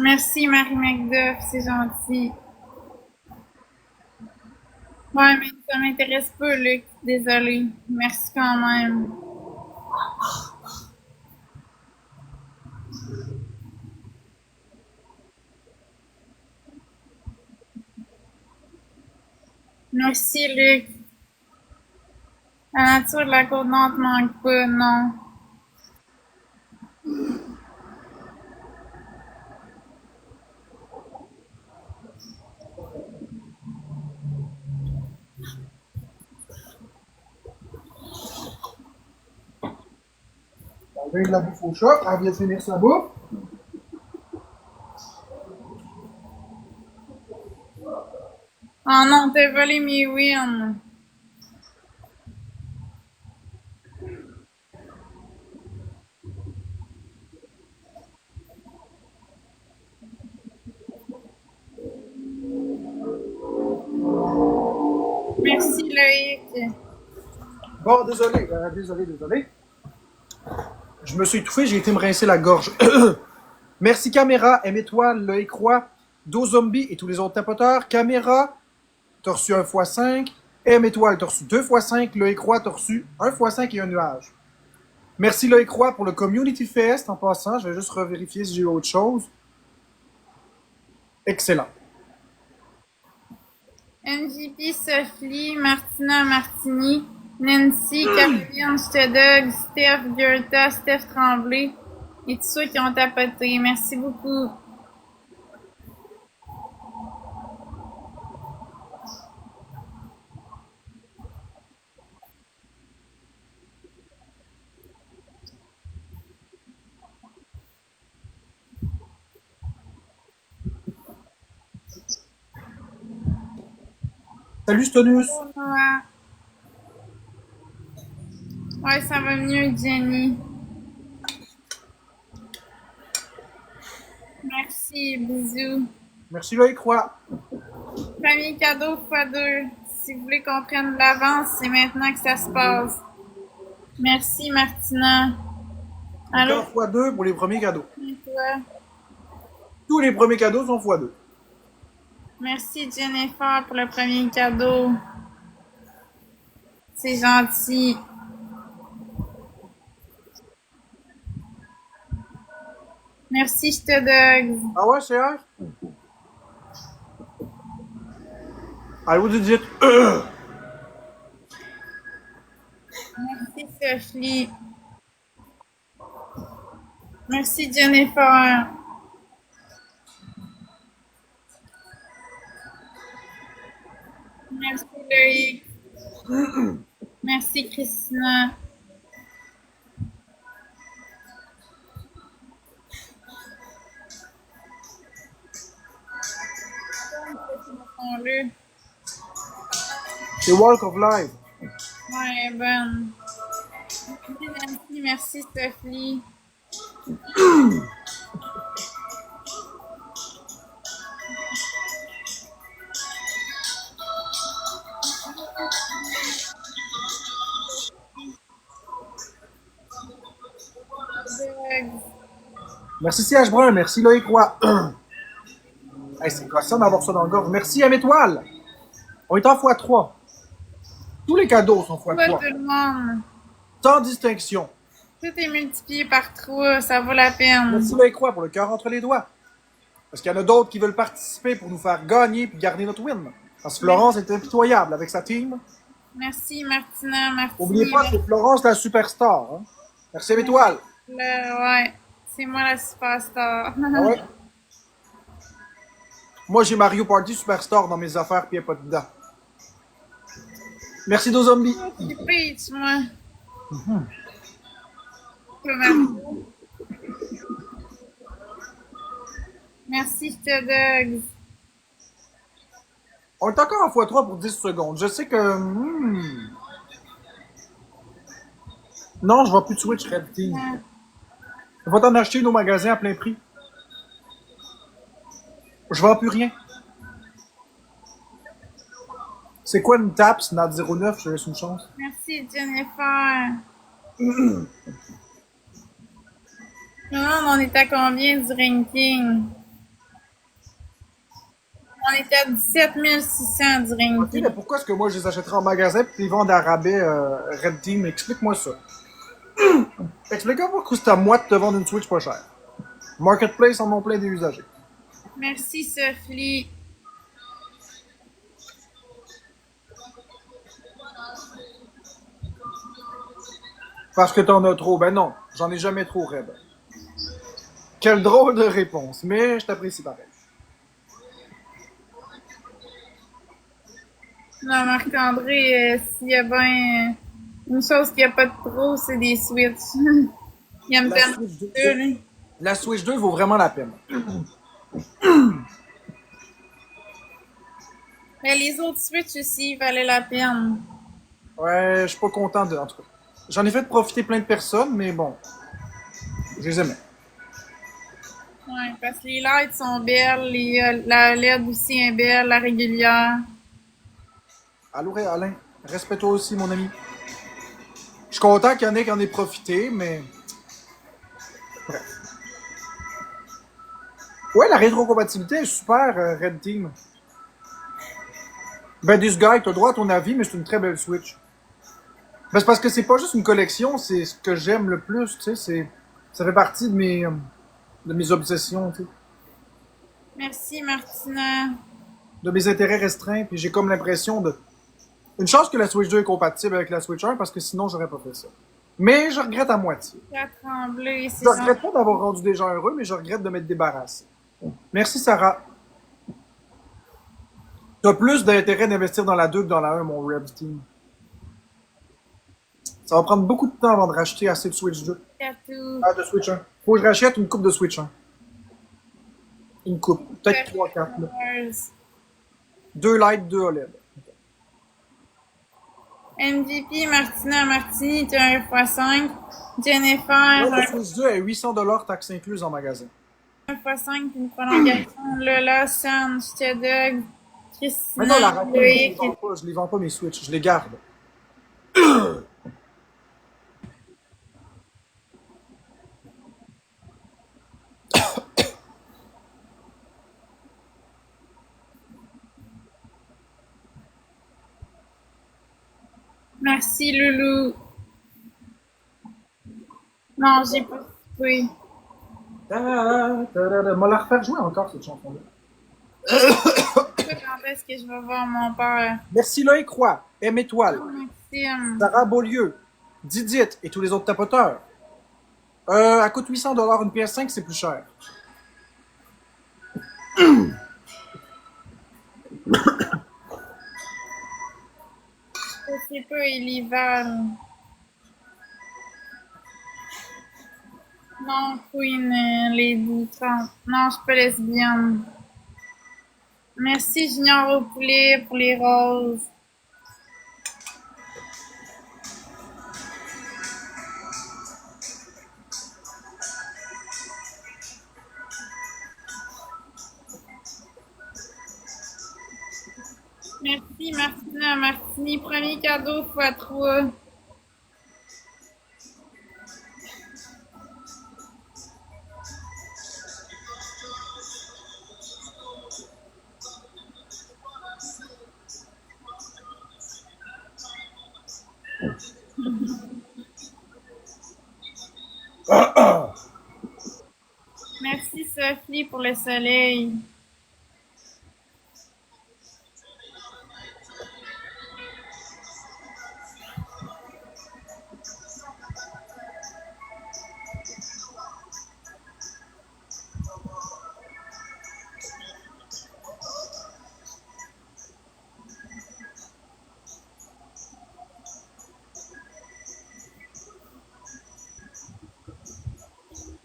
Merci Marie McDuff, c'est gentil. Ouais, mais ça m'intéresse pas, Luc. Désolée. Merci quand même. Merci, Luc. La nature de la Côte-Nord te manque pas, non. On vient de la bouffe au chat, elle vient de finir sa bouffe. Oh non, t'as volé mes wins. Merci, Loïc. Bon, désolé, désolé. Je me suis étouffé, j'ai été me rincer la gorge. Merci Caméra, M étoile, Loïc Roy, Do Zombie et tous les autres tapoteurs. Caméra, t'as reçu 1x5. M étoile, t'as reçu 2x5. Loïc Roy, t'as reçu 1x5 et un nuage. Merci Loïc Roy pour le Community Fest. En passant, je vais juste revérifier si j'ai eu autre chose. Excellent. NJP, Sophie, Martina Martini, Nancy, Caroline Stedog, Steph Goethe, Steph Tremblay et tous ceux qui ont tapoté. Merci beaucoup. Salut Stonus. Ouais, ça va mieux, Jenny. Merci, bisous. Merci Loïc Roy. Premier cadeau x2. Si vous voulez qu'on prenne de l'avance, c'est maintenant que ça se passe. Merci, Martina. Allô? Encore x2 pour les premiers cadeaux. Et toi? Tous les premiers cadeaux sont x2. Merci, Jennifer, pour le premier cadeau. C'est gentil. Merci, Stedog. Ah ouais, c'est vrai? Allez, vous dites. Merci, Sophie. Merci, Jennifer. Merci, Loïc. Merci, Christina. Le C'est Walk of Life. Ouais, bonne. Merci Nancy, merci Sophie. Doug. Merci CH Brun, merci Loïc Roy. Hey, c'est gossant d'avoir ça dans le gorge. Merci M Étoile. On est en x3. Tous les cadeaux sont Pas x3. tout le monde. Sans distinction. Tout est multiplié par 3, ça vaut la peine. Merci Loïc Roy pour le cœur entre les doigts. Parce qu'il y en a d'autres qui veulent participer pour nous faire gagner et garder notre win. Parce que Florence est impitoyable avec sa team. Merci Martina, merci. N'oubliez pas, c'est Florence la superstar. Hein? Merci M Étoile. Ouais, c'est moi la superstar. Ah ouais? Moi, j'ai Mario Party Superstar dans mes affaires, puis il n'y a pas dedans. Merci nos zombies. C'est Peach, moi. Marco. Merci, Doug. On est encore en x3 pour 10 secondes. Je sais que... Non, je ne vais plus de Switch Red Team. Je vais t'en acheter nos magasins à plein prix. Je vends plus rien. C'est quoi une tape, Snap 09? Je laisse une chance. Merci, Jennifer. Non, on est à combien du ranking? On est à 17 600 du Ok, ranking. mais pourquoi est-ce que moi je les achèterais en magasin et ils vendent à rabais Red Team? Explique-moi ça. Explique-moi pourquoi c'est à moi de te vendre une Switch pas chère. Marketplace en ont plein des usagers. Merci, Sophie. Parce que t'en as trop. Ben non, j'en ai jamais trop, Red. Quelle drôle de réponse, mais je t'apprécie pareil. Non, Marc-André, s'il y a bien une chose qu'il n'y a pas de trop, c'est des Switch. Il aime La tellement Switch 2, ça, lui. la Switch 2 vaut vraiment la peine. Mais les autres Switch aussi valaient la peine. Ouais, je suis pas content de. En tout cas, j'en ai fait profiter plein de personnes, mais bon, je les aimais. Ouais, parce que les lights sont belles, la LED aussi est belle, la régulière. Allô, Alain, respecte-toi aussi, mon ami. Je suis content qu'il y en ait qui en aient profité, mais. Bref. Ouais, la rétrocompatibilité est super, Red Team. Ben, This Guy, t'as droit à ton avis, mais c'est une très belle Switch. Ben, c'est parce que c'est pas juste une collection, c'est ce que j'aime le plus, tu sais, ça fait partie de mes obsessions, tu sais, Merci, Martina. de mes intérêts restreints, puis j'ai comme l'impression de... Une chance que la Switch 2 est compatible avec la Switch 1, parce que sinon, j'aurais pas fait ça. Mais je regrette à moitié. La tremblée, c'est Je ça. regrette pas d'avoir rendu des gens heureux, mais je regrette de m'être débarrassé. Merci, Sarah. T'as plus d'intérêt d'investir dans la 2 que dans la 1, mon Rebs Team. Ça va prendre beaucoup de temps avant de racheter assez de Switch 2. Tatou. Ah, de Switch 1. Faut que je rachète une coupe de Switch 1. Une coupe. Peut-être 3, 4. Là. 2 Lite, 2 OLED. MVP, Martina, Martini, tu as un x5. Ouais, Jennifer, la Switch 2 est 800$ taxes incluses en magasin. un x5 puis une prolongation. Lola, Sanj, Doug, Mais non, la Christina, raconte, Loïc. je les vends pas mes Switch, je les garde. Merci, Loulou. Non, j'ai pas. Oui. M'a la refaire jouer encore, cette chanson-là. Quand est-ce que je vais voir mon père? Merci Loïc Roy, M Étoile, Maxime. Sarah Beaulieu, Didit et tous les autres tapoteurs. Elle coûte 800$ une PS5, c'est plus cher. Je sais pas, Elival. Non, Queen, Lady, Trump. Non, je suis pas lesbienne. Merci, Junior au poulet, pour les roses. premier cadeau fois 3. Merci Sophie pour le soleil.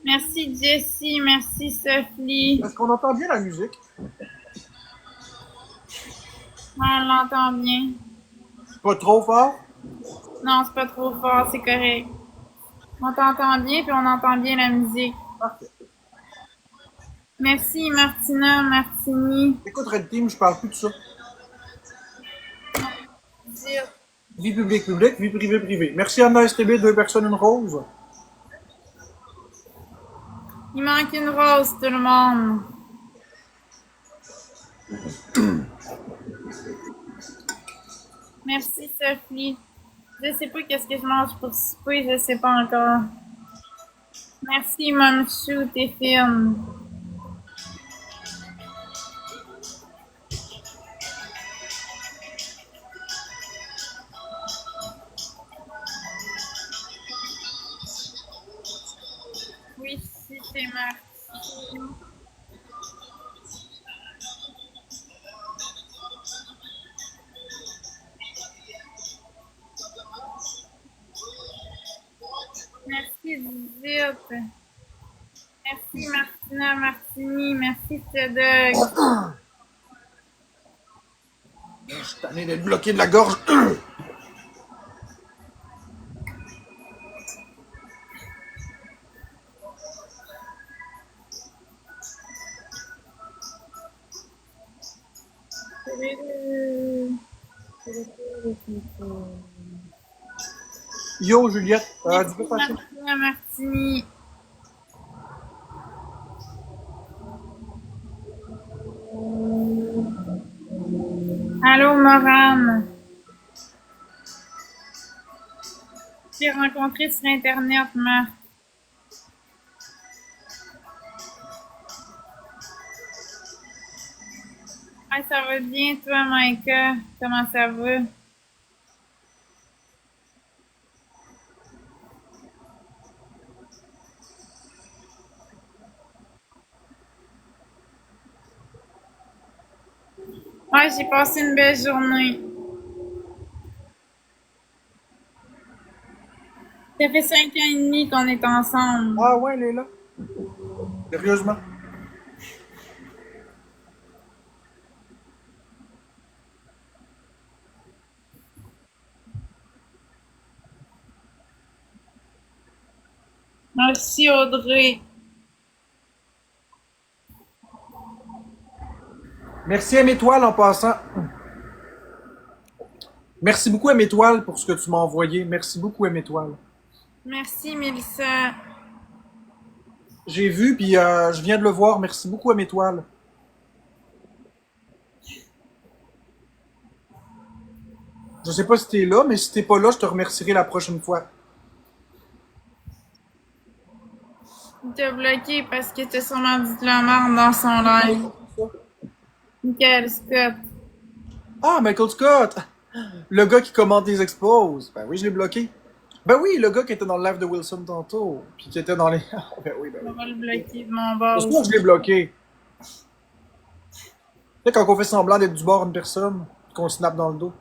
Merci Jessie, merci Sophie. Est-ce qu'on entend bien la musique? On l'entend bien. Pas trop fort? Non, c'est pas trop fort, c'est correct. On t'entend bien puis on entend bien la musique. Parfait. Merci Martina, Martini. Écoute, Red Team, je parle plus de ça. Dire. Vie publique, publique, vie privée, privée. Merci Anna STB, 2 personnes, une rose. Il manque une rose, tout le monde. Merci Sophie. Je sais pas qu'est-ce que je mange pour souper, je sais pas encore. Merci Mamchou, t'es fine. Oui, si c'est Martine. Merci Zip. Merci Martina, Martini. Merci Cédric. Je suis tanné d'être bloqué de la gorge. Yo, Juliette. Merci Tu peux passer? Martina, Martini. Allô Morane. J'ai rencontré sur Internet, Marc. Ah, ça va bien, toi, Maïka? Comment ça va? Ouais, j'ai passé une belle journée. Ça fait 5 ans et demi qu'on est ensemble. Ah ouais, elle est là. Sérieusement. Merci, Audrey. Merci M-Étoile en passant. Merci beaucoup M-Étoile pour ce que tu m'as envoyé. Merci beaucoup M-Étoile. Merci, Mélissa. J'ai vu, puis je viens de le voir. Merci beaucoup M-Étoile. Je sais pas si t'es là, mais si t'es pas là, je te remercierai la prochaine fois. Il t'a bloqué parce que t'as sûrement dit de la merde dans son live. Michael Scott. Ah, Michael Scott! Le gars qui commente les expos. Ben oui, je l'ai bloqué. Ben oui, le gars qui était dans le live de Wilson tantôt. Puis qui était dans les. Ben oui, ben On oui. va le bloquer de mon bord. C'est sûr que je l'ai bloqué. Tu sais, quand on fait semblant d'être du bord d'une personne, qu'on snap dans le dos.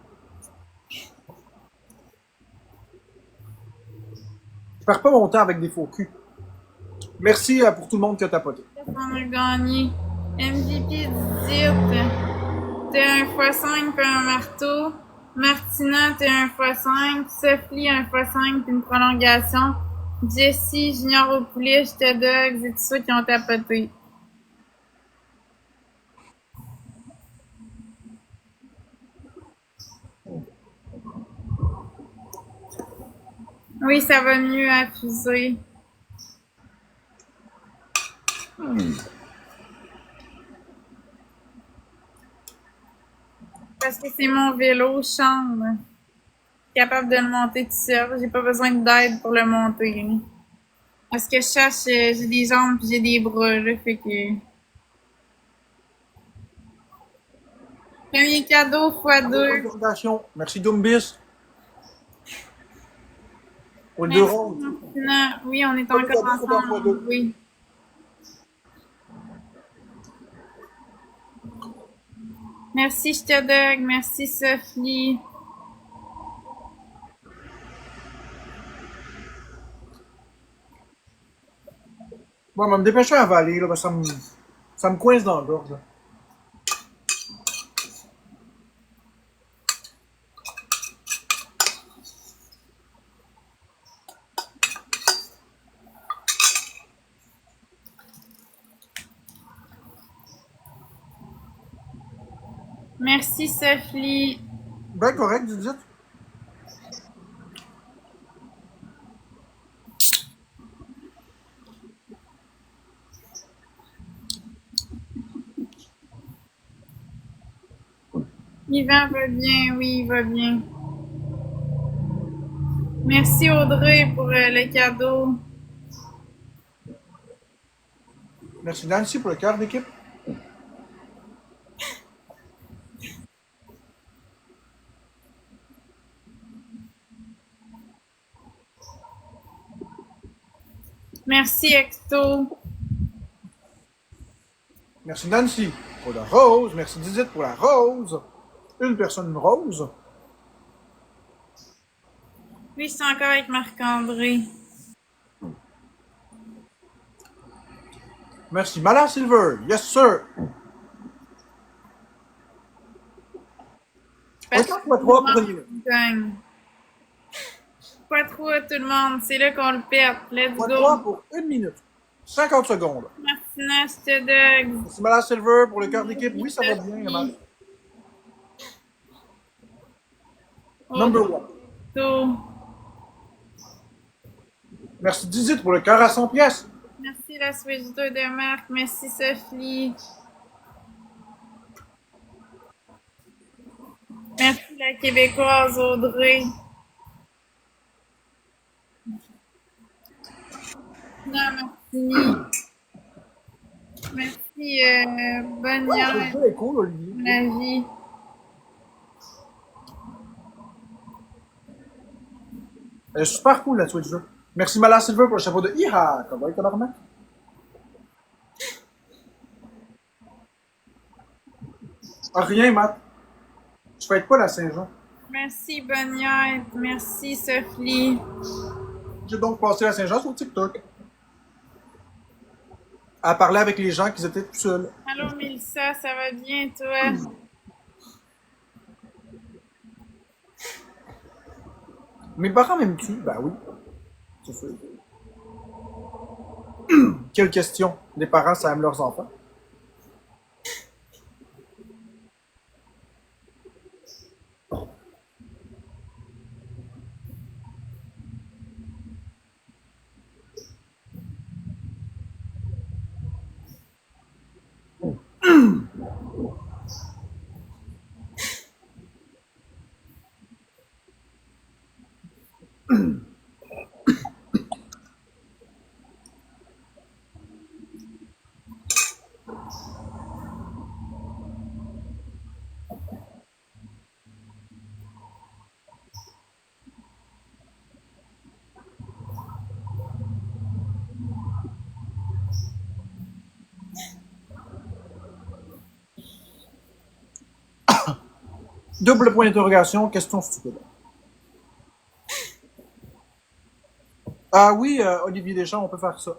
Je perds pas mon temps avec des faux culs. Merci pour tout le monde qui a tapoté. On a gagné. MVP 18. T'as un x5 puis un marteau. Martina, t'as un x5. Sophie, un x5 puis une prolongation. Jessie, Junior au poulet, j'étais Dogs et tous ceux qui ont tapoté. Oui, ça va mieux affuser. Parce que c'est mon vélo chambre. Capable de le monter tout seul. J'ai pas besoin d'aide pour le monter. Parce que je cherche, j'ai des jambes pis j'ai des bras, là, fait que... Premier cadeau fois Bravo pour deux. l'interrogation. Merci Dumbis. Pour le deux Merci, rondes. Martina. Oui, on est Premier encore cadeau, c'est en fois ensemble. deux. Oui. Merci, Stadog. Merci, Sophie. Bon, on va me dépêcher à avaler, là, parce que ça me coince dans le gorge. Là. Merci, Sophie. Ben correct, Judith. Yvan va bien. Oui, il va bien. Merci, Audrey, pour le cadeau. Merci Nancy pour le cœur d'équipe. Merci, Hecto. Merci Nancy pour la rose. Merci Judith pour la rose. Une personne rose. Oui, c'est encore avec Marc-André. Merci Mala Silver. Yes, sir. Un 4 3 pour une minute. Gagne. Pas trop à tout le monde. C'est là qu'on le perd. Let's 3 go. pour une minute. 50 secondes. Martina, Stadog. Merci Mala Silver pour le cœur d'équipe. Oui, ça va bien, Emma. Number one. Audrey. Merci Judith pour le cœur à 100 pièces. Merci la Switch 2 de Marc. Merci Sophie. Merci la Québécoise Audrey. Non, Martini. Merci Bonia. C'est cool, Olivier. La vie. Elle est super cool, la Switch 2. Merci Mala Silver pour le chapeau de Iha. Comment est-ce qu'on rien, Matt. Je fête pas la Saint-Jean. Merci Bonia. Merci Sophie. J'ai donc passé la Saint-Jean sur TikTok. À parler avec les gens qui étaient tout seuls. Allô Mélissa, ça va bien toi? Mes parents m'aiment-tu? Ben oui. C'est sûr. Quelle question. Les parents, ça aime leurs enfants. Double point d'interrogation, question stupide. Ah oui, Olivier Deschamps, on peut faire ça.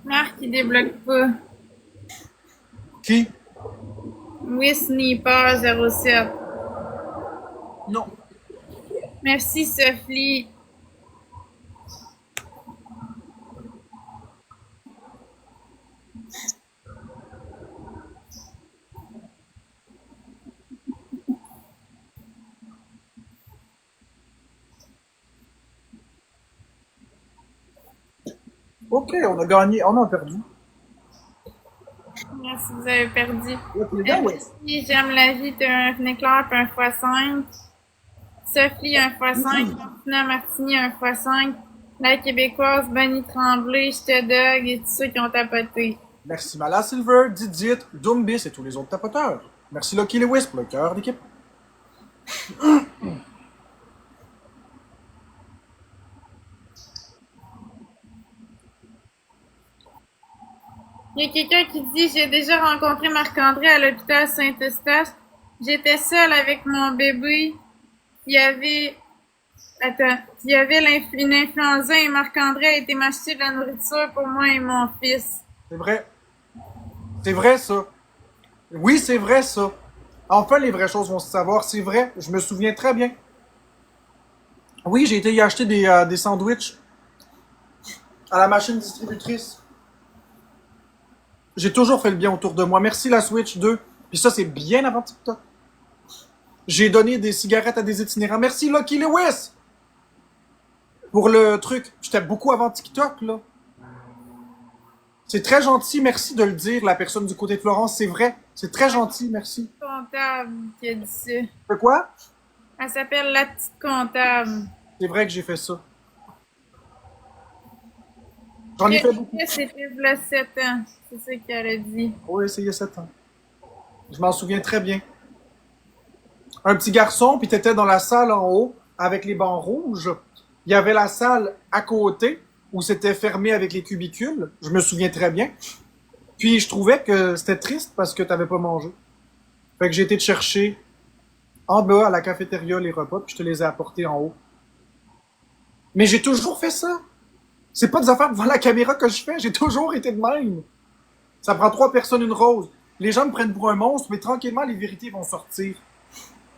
Marc, il débloque pas. Qui? Wisniper 07. Non. Merci Sophie. Ok, on a gagné, on a perdu. Merci, vous avez perdu. Ouais. Merci, j'aime la vie, t'as un éclair puis un x5. Sophie, un x5. Martina Martini, un x5. La Québécoise, Bonnie Tremblay, J'te Dog et tous ceux qui ont tapoté. Merci Mala Silver, Didit, Doombis et tous les autres tapoteurs. Merci Lucky Lewis pour le cœur d'équipe. Il y a quelqu'un qui dit, j'ai déjà rencontré Marc-André à l'hôpital Saint-Eustache. J'étais seule avec mon bébé qui avait, qui avait une influenza et Marc-André a été m'acheter de la nourriture pour moi et mon fils. C'est vrai. C'est vrai ça. Oui, c'est vrai ça. Enfin, les vraies choses vont se savoir. C'est vrai. Je me souviens très bien. Oui, j'ai été y acheter des sandwichs à la machine distributrice. J'ai toujours fait le bien autour de moi. Merci la Switch 2. Puis ça, c'est bien avant TikTok. J'ai donné des cigarettes à des itinérants. Merci Lucky Lewis! Pour le truc. J'étais beaucoup avant TikTok, là. C'est très gentil, merci de le dire, la personne du côté de Florence. C'est vrai. C'est très gentil, merci. Comptable qui a dit ça. De quoi? Elle s'appelle la petite comptable. C'est vrai que j'ai fait ça. J'en ai fait beaucoup. C'était il y a 7 ans. C'est ça qu'elle a dit. Oui, c'est il y a 7 ans. Je m'en souviens très bien. Un petit garçon, puis t'étais dans la salle en haut, avec les bancs rouges. Il y avait la salle à côté, où c'était fermé avec les cubicules. Je me souviens très bien. Puis je trouvais que c'était triste parce que t'avais pas mangé. Fait que j'ai été te chercher en bas à la cafétéria les repas, puis je te les ai apportés en haut. Mais j'ai toujours fait ça. C'est pas des affaires devant la caméra que je fais. J'ai toujours été de même. Ça prend 3 personnes, une rose. Les gens me prennent pour un monstre, mais tranquillement, les vérités vont sortir.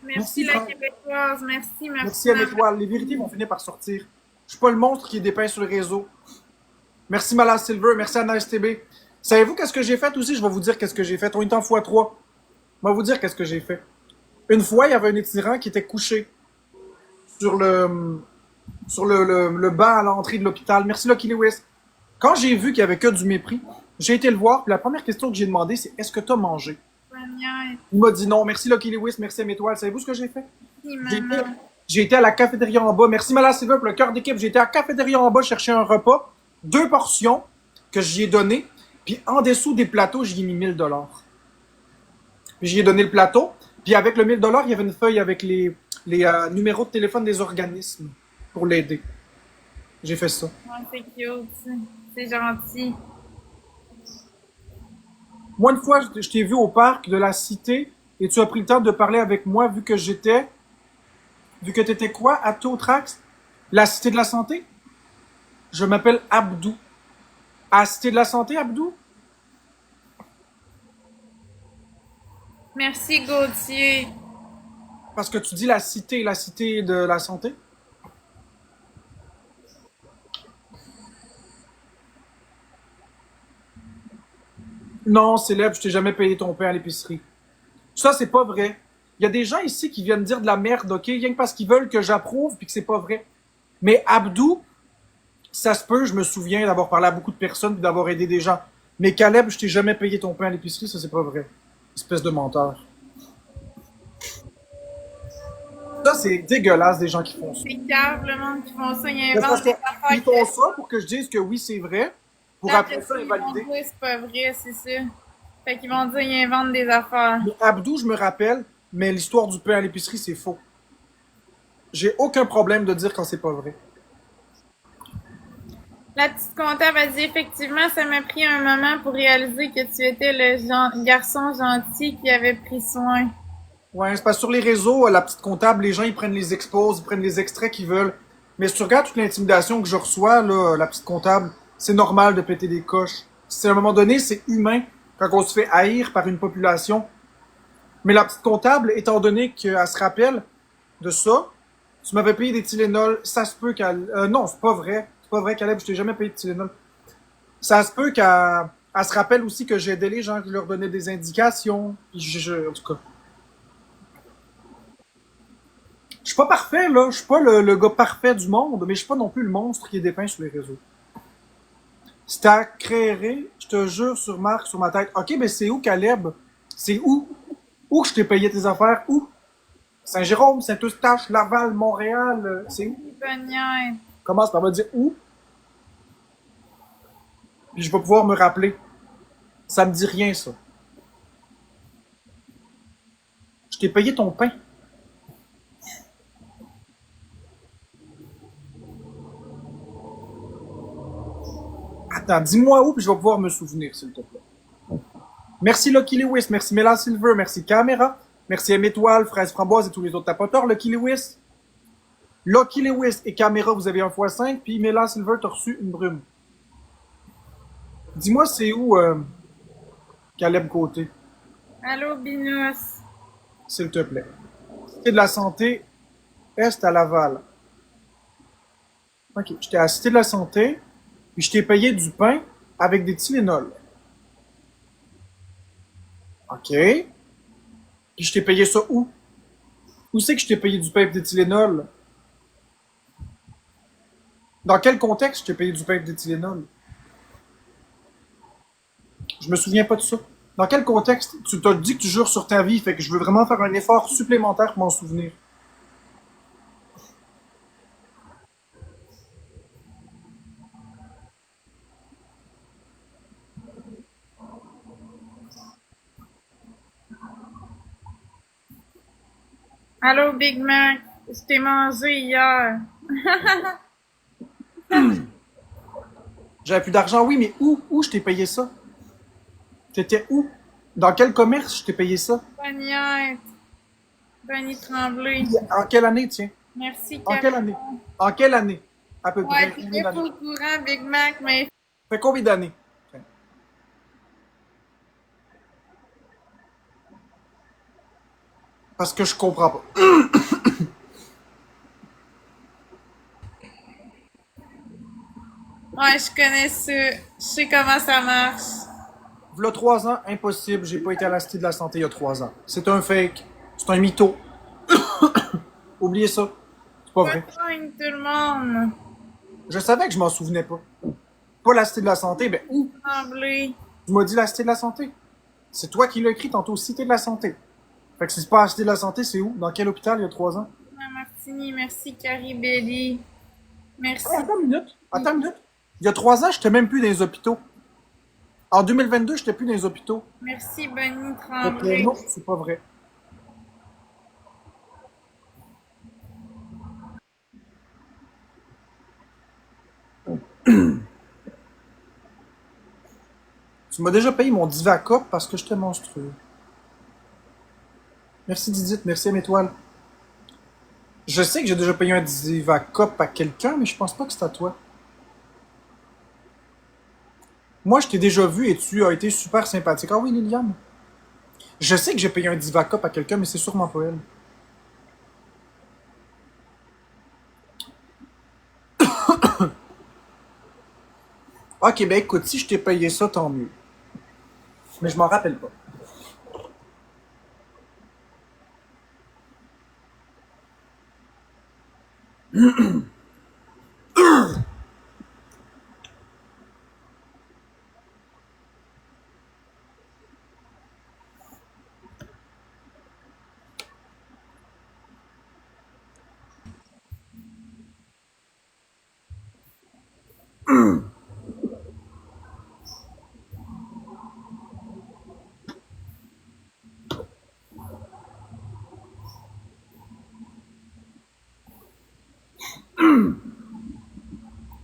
Merci la Québécoise. Merci, Merci à l'étoile. Les vérités vont finir par sortir. Je suis pas le monstre qui est dépeint sur le réseau. Merci Mala Silver. Merci à Nice TB. Savez-vous qu'est-ce que j'ai fait aussi? Je vais vous dire qu'est-ce que j'ai fait. On est en x3. Je vais vous dire qu'est-ce que j'ai fait. Une fois, il y avait un itinérant qui était couché sur le banc à l'entrée de l'hôpital. Merci Lucky Lewis. Quand j'ai vu qu'il y avait que du mépris, j'ai été le voir, puis la première question que j'ai demandé, c'est est-ce que tu as mangé? Il m'a dit non. Merci Lucky Lewis, merci à mes étoiles. Savez-vous ce que j'ai fait? J'ai été à la cafétéria en bas. Merci Mala Silver pour le cœur d'équipe. J'ai été à la cafétéria en bas chercher un repas, 2 portions que j'y ai donné, puis en dessous des plateaux, j'y ai mis 1000 $. Puis j'y ai donné le plateau, puis avec le 1000 $, il y avait une feuille avec les numéros de téléphone des organismes pour l'aider. J'ai fait ça. C'est cute, c'est gentil. Moi, une fois, je t'ai vu au parc de la Cité et tu as pris le temps de parler avec moi vu que t'étais quoi? À Totrax? La Cité de la Santé? Je m'appelle Abdou. À la Cité de la Santé, Abdou? Merci Gauthier. Parce que tu dis la Cité de la Santé? Non, célèbre, je t'ai jamais payé ton pain à l'épicerie. Ça, c'est pas vrai. Il y a des gens ici qui viennent dire de la merde, ok? Rien que parce qu'ils veulent que j'approuve puis que c'est pas vrai. Mais Abdou, ça se peut, je me souviens d'avoir parlé à beaucoup de personnes puis d'avoir aidé des gens. Mais Caleb, je t'ai jamais payé ton pain à l'épicerie, ça c'est pas vrai. Espèce de menteur. Ça, c'est dégueulasse des gens qui font ça. C'est cave, le monde qui font ça. Ils inventent des affaires. Ils font ça pour que je dise que oui, c'est vrai, pour après ça invalider. Oui, c'est pas vrai, c'est ça. Fait qu'ils vont dire qu'ils inventent des affaires. Mais Abdou, je me rappelle, mais l'histoire du pain à l'épicerie, c'est faux. J'ai aucun problème de dire quand c'est pas vrai. La petite comptable a dit effectivement, ça m'a pris un moment pour réaliser que tu étais le garçon gentil qui avait pris soin. Ouais, c'est parce que sur les réseaux, la petite comptable, les gens, ils prennent les expos, ils prennent les extraits qu'ils veulent. Mais si tu regardes toute l'intimidation que je reçois, là, la petite comptable, c'est normal de péter des coches. C'est à un moment donné, c'est humain quand on se fait haïr par une population. Mais la petite comptable, étant donné qu'elle se rappelle de ça, tu m'avais payé des Tylenol, ça se peut qu'elle... non, c'est pas vrai. C'est pas vrai, Caleb, je t'ai jamais payé de Tylenol. Ça se peut qu'elle se rappelle aussi que j'aidais les gens, que je leur donnais des indications. Puis en tout cas... Je suis pas parfait, là. Je suis pas le gars parfait du monde, mais je suis pas non plus le monstre qui est dépeint sur les réseaux. Stackré, je te jure sur marque, sur ma tête. Ok, mais c'est où, Caleb? C'est où? Où que je t'ai payé tes affaires? Où? Saint-Jérôme, Saint-Eustache, Laval, Montréal, c'est où? Bonnière. Commence par me dire où, puis je vais pouvoir me rappeler. Ça me dit rien, ça. Je t'ai payé ton pain. Attends, dis-moi où, puis je vais pouvoir me souvenir, s'il te plaît. Merci Lucky Lewis, merci Mela Silver, merci Caméra, merci M Étoile, Fraise Framboise et tous les autres tapoteurs. Lucky Lewis et Caméra, vous avez un x5, puis Mela Silver, t'as reçu une brume. Dis-moi, c'est où, Caleb Côté, Allô, Binous. s'il te plaît. Cité de la Santé, Est à Laval. Ok, j'étais à la Cité de la Santé, puis je t'ai payé du pain avec des Tylenol. Ok. Puis je t'ai payé ça où? Où c'est que je t'ai payé du pain et des Tylenol? Dans quel contexte je t'ai payé du pain et des Tylenol? Je me souviens pas de ça. Dans quel contexte? Tu t'as dit que tu jures sur ta vie, fait que je veux vraiment faire un effort supplémentaire pour m'en souvenir. Allô, Big Mac. Je t'ai mangé hier. J'avais plus d'argent, oui, mais où? Où je t'ai payé ça? T'étais où? Dans quel commerce je t'ai payé ça? Bonnière. Bonnie Tremblay. En quelle année, tiens? Merci, En Cap. quelle année? En quelle année? À peu Ouais, près. t'es Combien pas d'années? au courant, Big Mac, mais Fait combien d'années? Parce que je comprends pas. ouais, je connais ça. Je sais comment ça marche. V'là 3 ans, impossible. J'ai pas été à la Cité de la Santé il y a 3 ans. C'est un fake. C'est un mytho. Oubliez ça. C'est pas Pas vrai. de tout le monde. Je savais que je m'en souvenais pas. Pas la Cité de la Santé, ben où? Tremblay. Tu m'as dit la Cité de la Santé. C'est toi qui l'as écrit tantôt, Cité de la Santé. Fait que si c'est pas la Cité de la Santé, c'est où? Dans quel hôpital il y a 3 ans? Martini, merci, Caribelli. Merci. Ah, attends une minute. Attends une minute. Il y a 3 ans, j'étais même plus dans les hôpitaux. En 2022, j'étais plus dans les hôpitaux. Merci, Bonnie Fait que Tremblay. non, c'est pas vrai. Tu m'as déjà payé mon Divacop parce que j'étais monstrueux. Merci Didit, merci à Étoile. Je sais que j'ai déjà payé un Divacop à quelqu'un, mais je pense pas que c'est à toi. Moi, je t'ai déjà vu et tu as été super sympathique. Ah oui, Liliane. Je sais que j'ai payé un Divacop à quelqu'un, mais c'est sûrement pas elle. Ok, ben écoute, si je t'ai payé ça, tant mieux. Mais je m'en rappelle pas.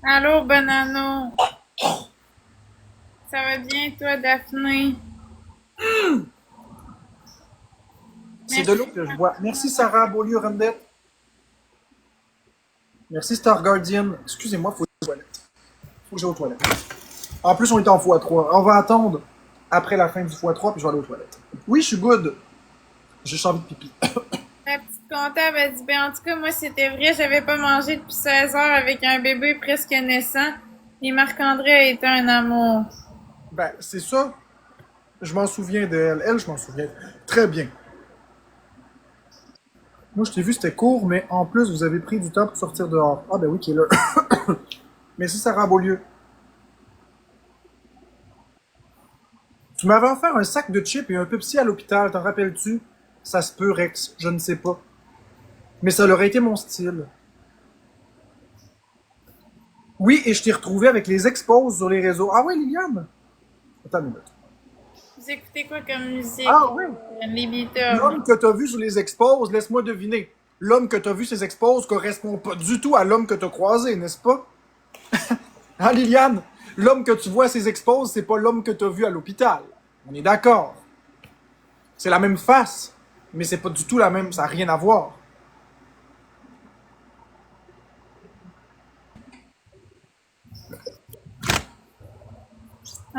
Allô, Bonanno. Ça va bien, toi, Daphné? C'est de l'eau que je bois. Merci Sarah Beaulieu-Rendette. Merci Star Guardian. Excusez-moi, faut que j'aille aux toilettes. Faut que j'aille aux toilettes. En plus, on est en x3. On va attendre après la fin du x3 puis je vais aller aux toilettes. Oui, je suis good. J'ai juste envie de pipi. La petite comptable a dit, ben, en tout cas, moi, c'était vrai, j'avais pas mangé depuis 16 heures avec un bébé presque naissant. Et Marc-André a été un amour. Ben, c'est ça. Je m'en souviens d'elle. Elle, je m'en souviens très bien. Moi, je t'ai vu, c'était court, mais en plus, vous avez pris du temps pour sortir dehors. Ah, ben oui, qui est là. Merci Sarah Beaulieu. Tu m'avais offert un sac de chips et un Pepsi à l'hôpital, t'en rappelles-tu? Ça se peut, Rex, je ne sais pas. Mais ça aurait été mon style. Oui, et je t'ai retrouvé avec les exposes sur les réseaux. Ah ouais, Liliane? Attends une minute. Vous écoutez quoi comme musique? Ah oui! Les Beatles. L'homme que t'as vu sur les exposes, laisse-moi deviner. L'homme que t'as vu ces exposes correspond pas du tout à l'homme que t'as croisé, n'est-ce pas? Hein, Liliane? L'homme que tu vois à ces exposes, c'est pas l'homme que t'as vu à l'hôpital. On est d'accord. C'est la même face, mais c'est pas du tout la même, ça n'a rien à voir.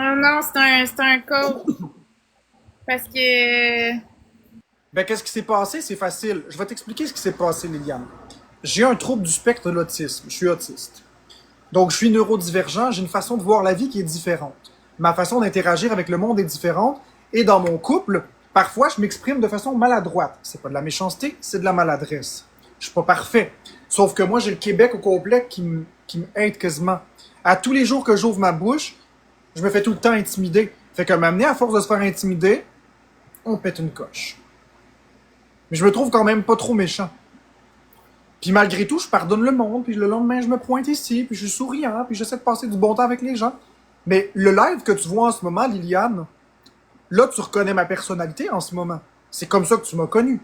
Ah non, c'est un coach. Parce que, Ben, qu'est-ce qui s'est passé? C'est facile. Je vais t'expliquer ce qui s'est passé, Liliane. J'ai un trouble du spectre de l'autisme. Je suis autiste. Donc, je suis neurodivergent. J'ai une façon de voir la vie qui est différente. Ma façon d'interagir avec le monde est différente. Et dans mon couple, parfois, je m'exprime de façon maladroite. C'est pas de la méchanceté, c'est de la maladresse. Je suis pas parfait. Sauf que moi, j'ai le Québec au complet qui me hate quasiment. À tous les jours que j'ouvre ma bouche, je me fais tout le temps intimider. Fait que m'amener à force de se faire intimider, on pète une coche. Mais je me trouve quand même pas trop méchant. Puis malgré tout, je pardonne le monde, puis le lendemain, je me pointe ici, puis je suis souriant, puis j'essaie de passer du bon temps avec les gens. Mais le live que tu vois en ce moment, Liliane, là, tu reconnais ma personnalité en ce moment. C'est comme ça que tu m'as connu.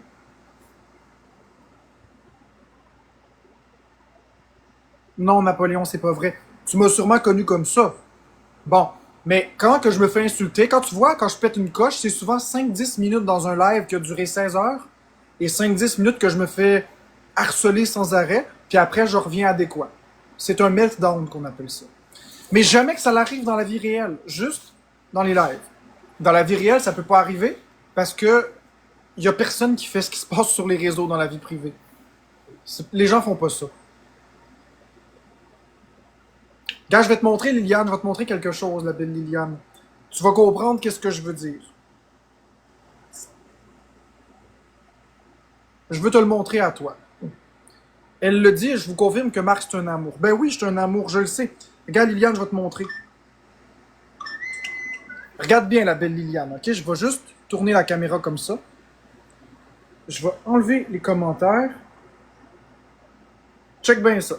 Non, Napoléon, c'est pas vrai. Tu m'as sûrement connu comme ça. Bon, mais quand que je me fais insulter, quand tu vois, quand je pète une coche, c'est souvent 5-10 minutes dans un live qui a duré 16 heures, et 5-10 minutes que je me fais harceler sans arrêt, puis après, je reviens adéquat. C'est un meltdown qu'on appelle ça. Mais jamais que ça l'arrive dans la vie réelle, juste dans les lives. Dans la vie réelle, ça peut pas arriver, parce que y a personne qui fait ce qui se passe sur les réseaux dans la vie privée. Les gens font pas ça. Gars, je vais te montrer, Liliane, je vais te montrer quelque chose, la belle Liliane. Tu vas comprendre qu'est-ce que je veux dire. Je veux te le montrer à toi. Elle le dit et je vous confirme que Marc, c'est un amour. Ben oui, je suis un amour, je le sais. Regarde, Liliane, je vais te montrer. Regarde bien la belle Liliane, ok? Je vais juste tourner la caméra comme ça. Je vais enlever les commentaires. Check bien ça.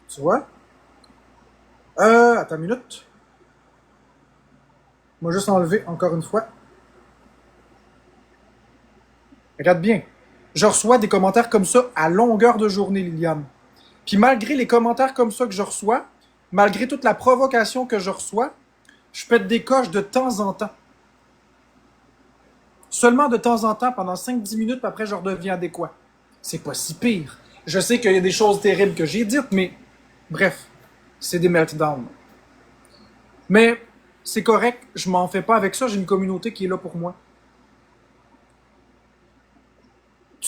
Tu vois? Attends une minute. Moi, juste enlever encore une fois. Regarde bien. Je reçois des commentaires comme ça à longueur de journée, Liliane. Puis malgré les commentaires comme ça que je reçois, malgré toute la provocation que je reçois, je pète des coches de temps en temps. Seulement de temps en temps, pendant 5-10 minutes, puis après je redeviens adéquat. C'est pas si pire. Je sais qu'il y a des choses terribles que j'ai dites, mais bref, c'est des meltdowns. Mais c'est correct, je m'en fais pas avec ça, j'ai une communauté qui est là pour moi.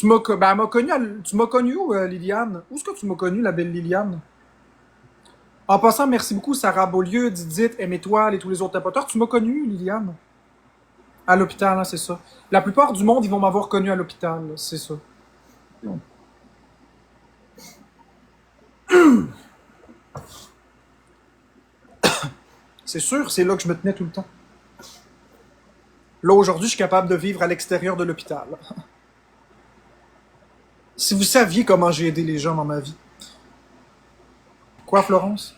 Ben, tu m'as connu où, Liliane? Où est-ce que tu m'as connu, la belle Liliane? En passant, merci beaucoup, Sarah Beaulieu, Didit, M-Étoile et tous les autres tapoteurs. Tu m'as connu, Liliane? À l'hôpital, hein, c'est ça. La plupart du monde, ils vont m'avoir connu à l'hôpital, c'est ça. C'est sûr, c'est là que je me tenais tout le temps. Là, aujourd'hui, je suis capable de vivre à l'extérieur de l'hôpital. Si vous saviez comment j'ai aidé les gens dans ma vie. Quoi, Florence?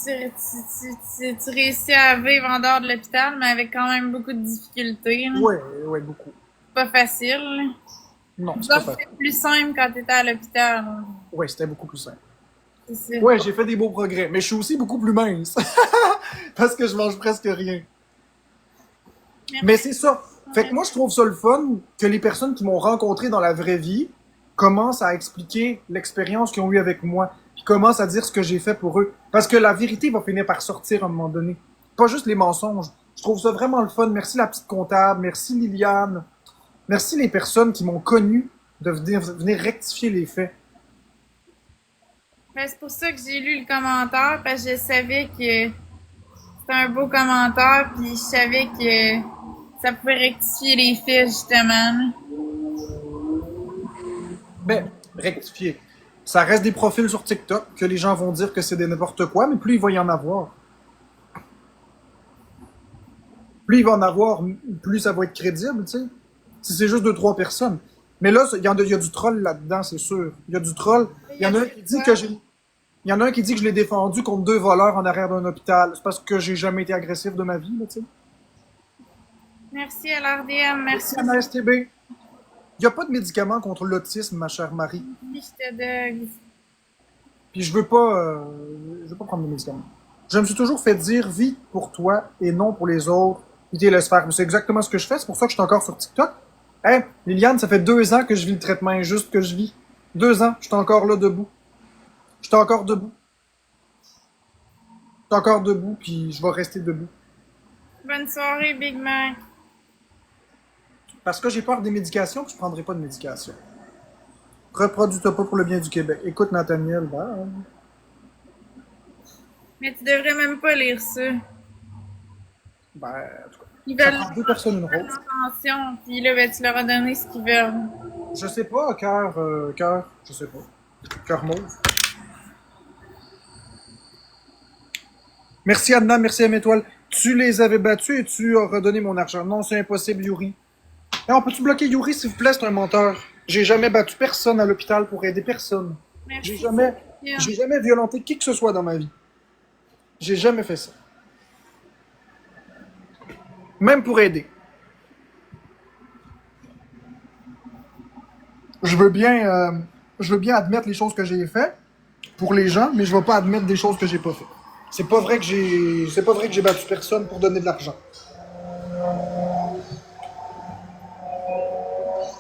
tu réussis à vivre en dehors de l'hôpital, mais avec quand même beaucoup de difficultés. Là. Ouais, ouais, beaucoup. Pas facile. Là. Non, c'est Ça, pas facile. c'était plus simple quand t'étais à l'hôpital. Là. Ouais, c'était beaucoup plus simple. C'est ça. Ouais, j'ai fait des beaux progrès, mais je suis aussi beaucoup plus mince. Parce que je mange presque rien. Merci. Mais c'est ça. Fait que moi, je trouve ça le fun que les personnes qui m'ont rencontré dans la vraie vie commencent à expliquer l'expérience qu'ils ont eue avec moi, puis commencent à dire ce que j'ai fait pour eux. Parce que la vérité va finir par sortir à un moment donné. Pas juste les mensonges. Je trouve ça vraiment le fun. Merci la petite comptable, merci Liliane, merci les personnes qui m'ont connu de venir rectifier les faits. Ben, c'est pour ça que j'ai lu le commentaire, parce que je savais que c'était C'est un beau commentaire, puis je savais que ça pouvait rectifier les faits, justement. Ben, rectifier. Ça reste des profils sur TikTok que les gens vont dire que c'est des n'importe quoi, mais plus il va y en avoir. Plus il va en avoir, plus ça va être crédible, tu sais. Si c'est juste deux, trois personnes. Mais là, il y a du troll là-dedans, c'est sûr. Il y a du troll. Il y en a un qui dit que j'ai. Il y en a un qui dit que je l'ai défendu contre deux voleurs en arrière d'un hôpital. C'est parce que j'ai jamais été agressif de ma vie, là, tu sais. Merci à l'RDM, merci. Merci à ma STB. Il n'y a pas de médicament contre l'autisme, ma chère Marie. Je te donne. Puis je veux pas prendre de médicaments. Je me suis toujours fait dire vis pour toi et non pour les autres. Puis t'es laisse faire. Mais c'est exactement ce que je fais. C'est pour ça que je suis encore sur TikTok. Hey, Liliane, ça fait 2 ans que je vis le traitement injuste que je vis. 2 ans, je suis encore là debout. Je suis encore debout. Je suis encore debout, puis je vais rester debout. Bonne soirée, Big Mac. Parce que j'ai peur des médications, puis je prendrai pas de médication. Reproduis-toi pas pour le bien du Québec. Écoute, Nathaniel, ben... Mais tu devrais même pas lire ça. Ben, en tout cas. Ils Ça veulent prend deux personnes une rose. attention, puis là, ben, tu leur as donné ce qu'ils veulent. Je sais pas, cœur, je sais pas. Cœur mauve. Merci Anna, merci M-Étoile. Tu les avais battus et tu as redonné mon argent. Non, c'est impossible, Yuri. Non, peux-tu bloquer Yuri, s'il vous plaît? C'est un menteur. J'ai jamais battu personne à l'hôpital pour aider personne. Merci. J'ai jamais violenté qui que ce soit dans ma vie. J'ai jamais fait ça. Même pour aider. Je veux bien admettre les choses que j'ai faites pour les gens, mais je vais pas admettre des choses que j'ai pas faites. C'est pas vrai que j'ai battu personne pour donner de l'argent.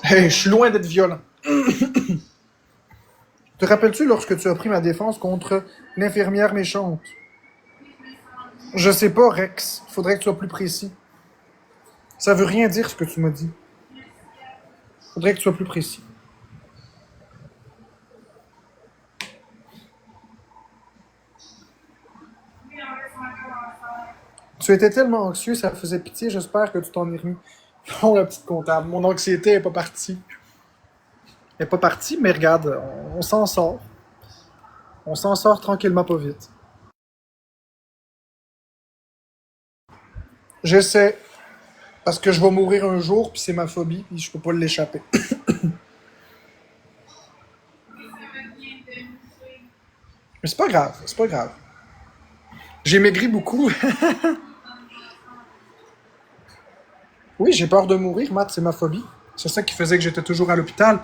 Hey, je suis loin d'être violent. Te rappelles-tu lorsque tu as pris ma défense contre l'infirmière méchante? Je sais pas, Rex. Faudrait que tu sois plus précis. Ça veut rien dire ce que tu m'as dit. Faudrait que tu sois plus précis. Tu étais tellement anxieux, ça faisait pitié. J'espère que tu t'en es remis. Oh, la petite comptable. Mon anxiété est pas partie. Elle est pas partie, mais regarde, on s'en sort. On s'en sort tranquillement, pas vite. J'essaie. Parce que je vais mourir un jour, puis c'est ma phobie, puis je peux pas l'échapper. Mais c'est pas grave, c'est pas grave. J'ai maigri beaucoup. Oui, j'ai peur de mourir, Matt, c'est ma phobie. C'est ça qui faisait que j'étais toujours à l'hôpital.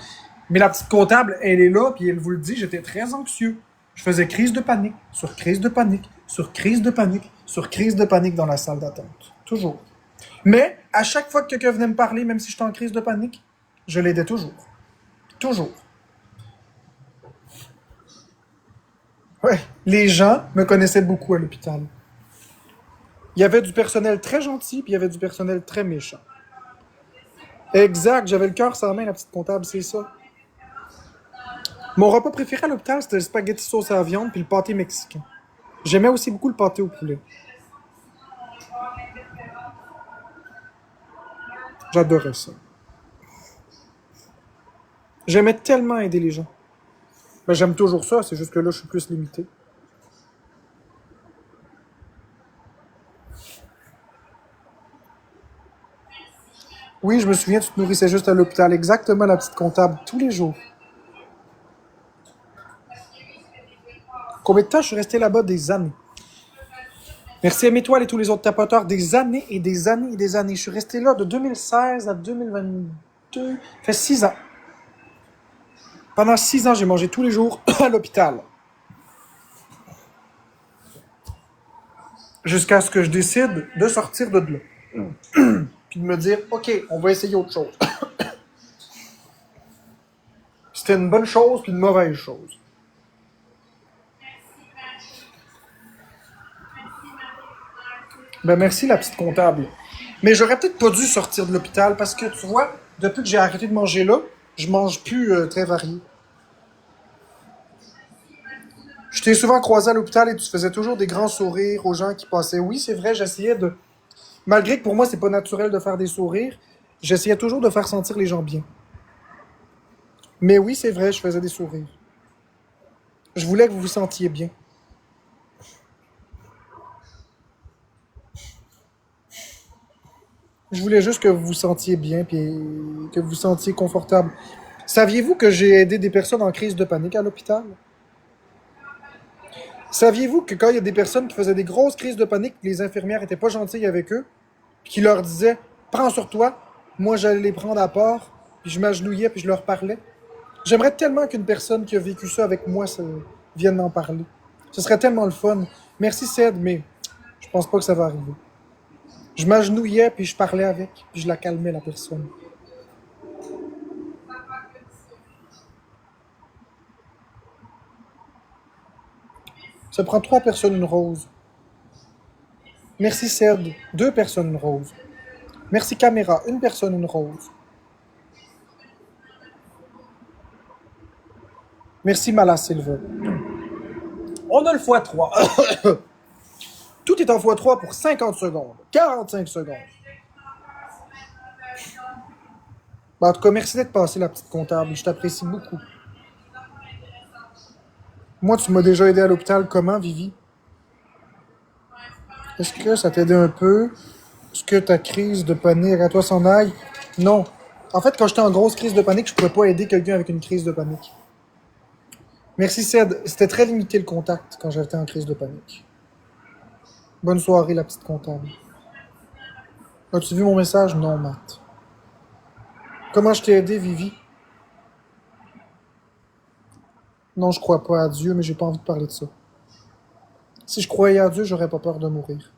Mais la petite comptable, elle est là, puis elle vous le dit, j'étais très anxieux. Je faisais crise de panique, sur crise de panique, sur crise de panique, sur crise de panique dans la salle d'attente. Toujours. Mais à chaque fois que quelqu'un venait me parler, même si j'étais en crise de panique, je l'aidais toujours. Toujours. Ouais, les gens me connaissaient beaucoup à l'hôpital. Il y avait du personnel très gentil, puis il y avait du personnel très méchant. Exact, j'avais le cœur sur la main, la petite comptable, c'est ça. Mon repas préféré à l'hôpital, c'était le spaghetti sauce à la viande puis le pâté mexicain. J'aimais aussi beaucoup le pâté au poulet. J'adorais ça. J'aimais tellement aider les gens. Ben, j'aime toujours ça, c'est juste que là, je suis plus limité. Oui, je me souviens, tu te nourrissais juste à l'hôpital. Exactement, la petite comptable, tous les jours. Combien de temps je suis resté là-bas? Des années. Merci à Métoile et tous les autres tapoteurs. Des années et des années et des années. Je suis resté là de 2016 à 2022. Ça fait 6 ans. Pendant 6 ans, j'ai mangé tous les jours à l'hôpital. Jusqu'à ce que je décide de sortir de là. Puis de me dire, OK, on va essayer autre chose. C'était une bonne chose puis une mauvaise chose. Ben merci la petite comptable. Mais j'aurais peut-être pas dû sortir de l'hôpital parce que tu vois, depuis que j'ai arrêté de manger là, je mange plus très varié. Je t'ai souvent croisé à l'hôpital et tu faisais toujours des grands sourires aux gens qui passaient. Oui, c'est vrai, j'essayais de... Malgré que pour moi, c'est pas naturel de faire des sourires, j'essayais toujours de faire sentir les gens bien. Mais oui, c'est vrai, je faisais des sourires. Je voulais que vous vous sentiez bien. Je voulais juste que vous vous sentiez bien et que vous vous sentiez confortable. Saviez-vous que j'ai aidé des personnes en crise de panique à l'hôpital? Saviez-vous que quand il y a des personnes qui faisaient des grosses crises de panique, les infirmières étaient pas gentilles avec eux, puis qui leur disaient prends sur toi, moi j'allais les prendre à part, puis je m'agenouillais puis je leur parlais. J'aimerais tellement qu'une personne qui a vécu ça avec moi vienne m'en parler. Ce serait tellement le fun. Merci Ced, mais je pense pas que ça va arriver. Je m'agenouillais puis je parlais avec, puis je la calmais la personne. Ça prend 3 personnes une rose. Merci Ced, 2 personnes une rose. Merci caméra, 1 personne une rose. Merci Mala Silva. On a le x3. Tout est en x3 pour 50 secondes. 45 secondes. En tout cas, merci d'être passé, la petite comptable. Je t'apprécie beaucoup. Moi, tu m'as déjà aidé à l'hôpital. Comment, Vivi? Est-ce que ça t'aidait un peu? Est-ce que ta crise de panique à toi s'en aille? Non. En fait, quand j'étais en grosse crise de panique, je pouvais pas aider quelqu'un avec une crise de panique. Merci, Ced. C'était très limité le contact quand j'étais en crise de panique. Bonne soirée, la petite comptable. As-tu vu mon message? Non, Matt. Comment je t'ai aidé, Vivi? Non, je crois pas à Dieu, mais j'ai pas envie de parler de ça. Si je croyais à Dieu, j'aurais pas peur de mourir.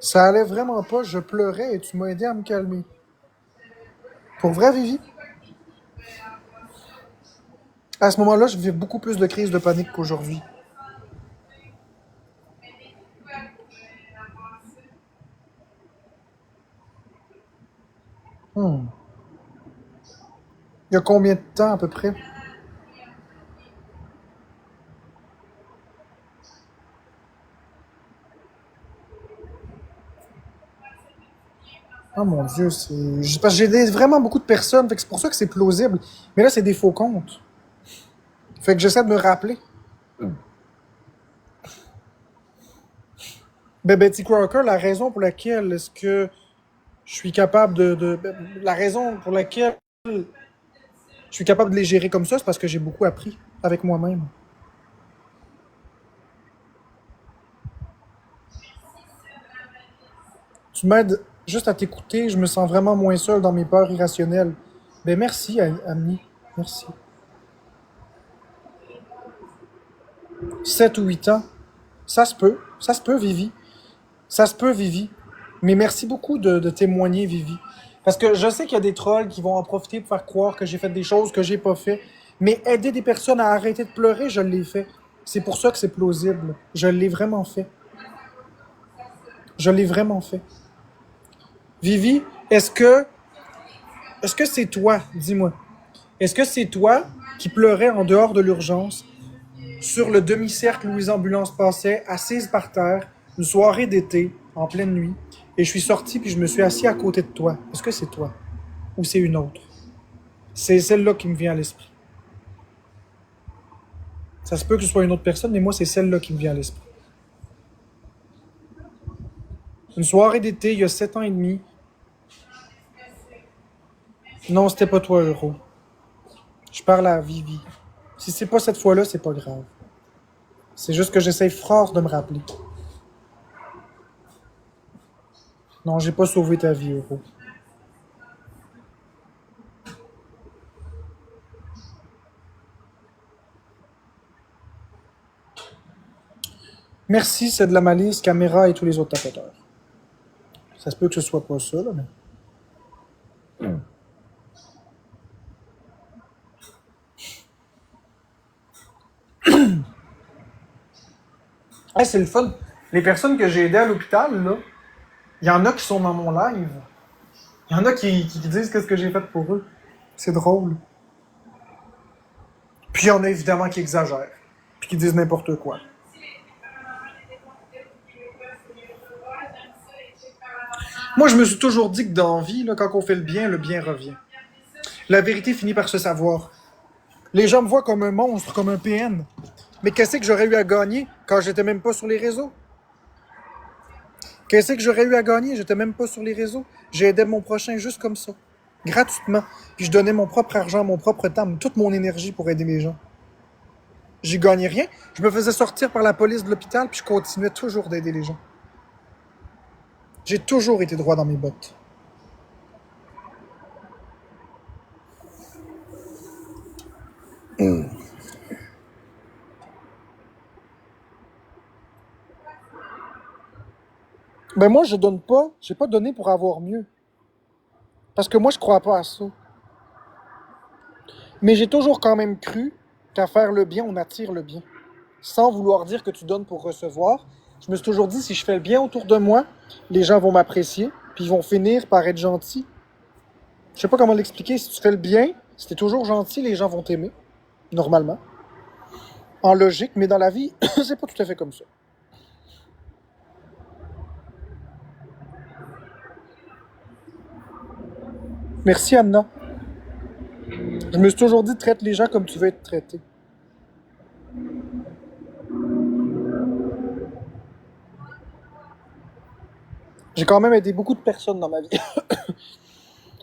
Ça allait vraiment pas, je pleurais et tu m'as aidé à me calmer. Pour vrai, Vivi? À ce moment-là, je vivais beaucoup plus de crises de panique qu'aujourd'hui. Hmm. Il y a combien de temps à peu près? Oh mon Dieu, c'est... Parce que j'ai aidé vraiment beaucoup de personnes, fait que c'est pour ça que c'est plausible. Mais là, c'est des faux comptes. Fait que j'essaie de me rappeler. Ben, Betty Crocker, la raison pour laquelle est-ce que je suis capable La raison pour laquelle je suis capable de les gérer comme ça, c'est parce que j'ai beaucoup appris avec moi-même. Tu m'aides juste à t'écouter, je me sens vraiment moins seul dans mes peurs irrationnelles. Ben merci, Ami. Merci. 7 ou 8 ans. Ça se peut, Vivi. Ça se peut, Vivi. Mais merci beaucoup de témoigner, Vivi. Parce que je sais qu'il y a des trolls qui vont en profiter pour faire croire que j'ai fait des choses que j'ai pas fait. Mais aider des personnes à arrêter de pleurer, je l'ai fait. C'est pour ça que c'est plausible. Je l'ai vraiment fait. Je l'ai vraiment fait. Vivi, est-ce que c'est toi, dis-moi, est-ce que c'est toi qui pleurais en dehors de l'urgence, sur le demi-cercle où les ambulances passaient, assise par terre, une soirée d'été, en pleine nuit, et je suis sorti puis je me suis assis à côté de toi? Est-ce que c'est toi? Ou c'est une autre? C'est celle-là qui me vient à l'esprit. Ça se peut que ce soit une autre personne, mais moi, c'est celle-là qui me vient à l'esprit. Une soirée d'été, il y a 7 ans et demi. Non, c'était pas toi, Euro. Je parle à Vivi. Si c'est pas cette fois-là, c'est pas grave. C'est juste que j'essaye fort de me rappeler. Non, j'ai pas sauvé ta vie, Euro. Merci, c'est de la malice, caméra et tous les autres tapoteurs. Ça se peut que ce soit pas ça, là, mais... Hey, c'est le fun. Les personnes que j'ai aidées à l'hôpital, là, il y en a qui sont dans mon live. Il y en a qui disent qu'est-ce que j'ai fait pour eux. C'est drôle. Puis il y en a évidemment qui exagèrent. Puis qui disent n'importe quoi. Moi, je me suis toujours dit que dans la vie, là, quand on fait le bien revient. La vérité finit par se savoir. Les gens me voient comme un monstre, comme un PN. Mais qu'est-ce que j'aurais eu à gagner quand j'étais même pas sur les réseaux? Qu'est-ce que j'aurais eu à gagner? J'étais même pas sur les réseaux. J'ai aidé mon prochain juste comme ça. Gratuitement. Puis je donnais mon propre argent, mon propre temps, toute mon énergie pour aider les gens. J'y gagnais rien. Je me faisais sortir par la police de l'hôpital, puis je continuais toujours d'aider les gens. J'ai toujours été droit dans mes bottes. Ben moi, je donne pas. J'ai pas donné pour avoir mieux. Parce que moi, je crois pas à ça. Mais j'ai toujours quand même cru qu'à faire le bien, on attire le bien. Sans vouloir dire que tu donnes pour recevoir. Je me suis toujours dit, si je fais le bien autour de moi, les gens vont m'apprécier, puis ils vont finir par être gentils. Je sais pas comment l'expliquer. Si tu fais le bien, si t'es toujours gentil, les gens vont t'aimer. Normalement. En logique, mais dans la vie, c'est pas tout à fait comme ça. Merci, Anna. Je me suis toujours dit, traite les gens comme tu veux être traité. J'ai quand même aidé beaucoup de personnes dans ma vie.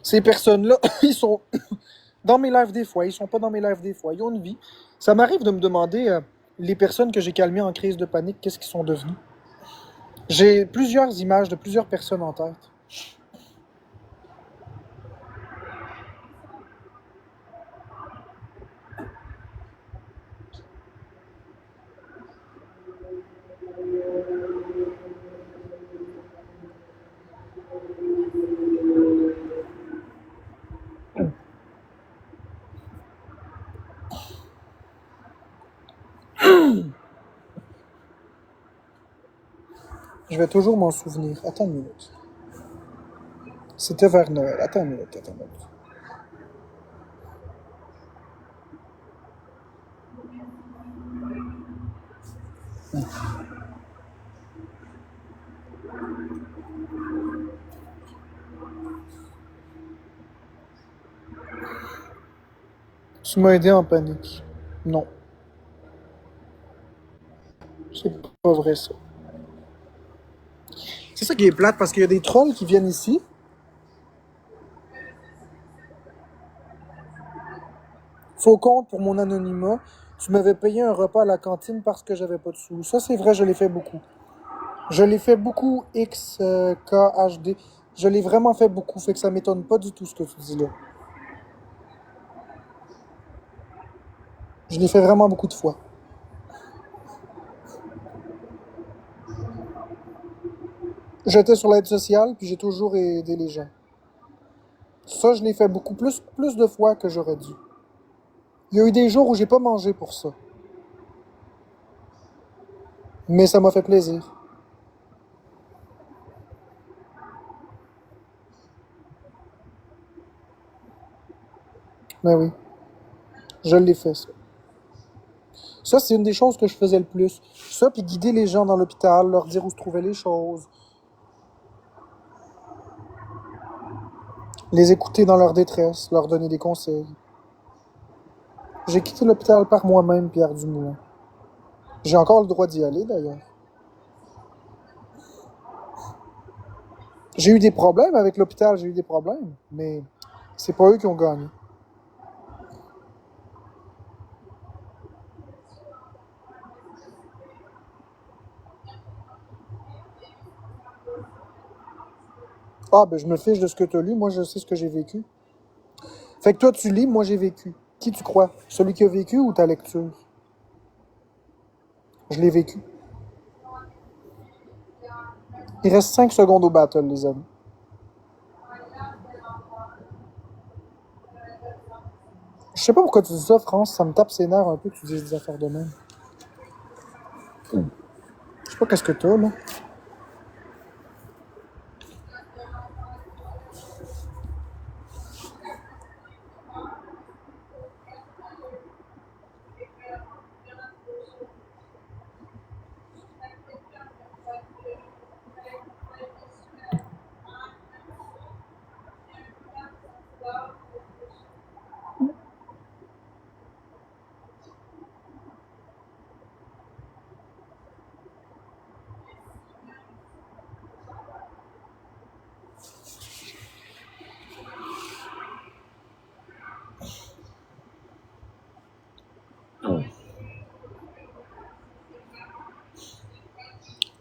Ces personnes-là, ils sont dans mes lives des fois, ils sont pas dans mes lives des fois. Ils ont une vie. Ça m'arrive de me demander, les personnes que j'ai calmées en crise de panique, qu'est-ce qu'ils sont devenus. J'ai plusieurs images de plusieurs personnes en tête. Je vais toujours m'en souvenir. Attends une minute. C'était vers Noël. Attends une minute, attends une minute. Tu m'as aidé en panique. Non, c'est pas vrai ça. C'est ça qui est plate parce qu'il y a des trolls qui viennent ici. Faux compte pour mon anonymat. Tu m'avais payé un repas à la cantine parce que j'avais pas de sous. Ça, c'est vrai, je l'ai fait beaucoup. Je l'ai fait beaucoup, X, K, H, D. Je l'ai vraiment fait beaucoup, fait que ça m'étonne pas du tout ce que tu dis là. Je l'ai fait vraiment beaucoup de fois. J'étais sur l'aide sociale, puis j'ai toujours aidé les gens. Ça, je l'ai fait beaucoup plus de fois que j'aurais dû. Il y a eu des jours où j'ai pas mangé pour ça. Mais ça m'a fait plaisir. Mais oui, je l'ai fait, ça. Ça, c'est une des choses que je faisais le plus. Ça, puis guider les gens dans l'hôpital, leur dire où se trouvaient les choses. Les écouter dans leur détresse, leur donner des conseils. J'ai quitté l'hôpital par moi-même, Pierre Dumoulin. J'ai encore le droit d'y aller, d'ailleurs. J'ai eu des problèmes avec l'hôpital, j'ai eu des problèmes, mais c'est pas eux qui ont gagné. Ah, ben je me fiche de ce que tu as lu, moi je sais ce que j'ai vécu. Fait que toi tu lis, moi j'ai vécu. Qui tu crois? Celui qui a vécu ou ta lecture? Je l'ai vécu. Il reste 5 secondes au battle, les amis. Je sais pas pourquoi tu dis ça, France, ça me tape ses nerfs un peu que tu dises des affaires de même. Je sais pas qu'est-ce que t'as, là.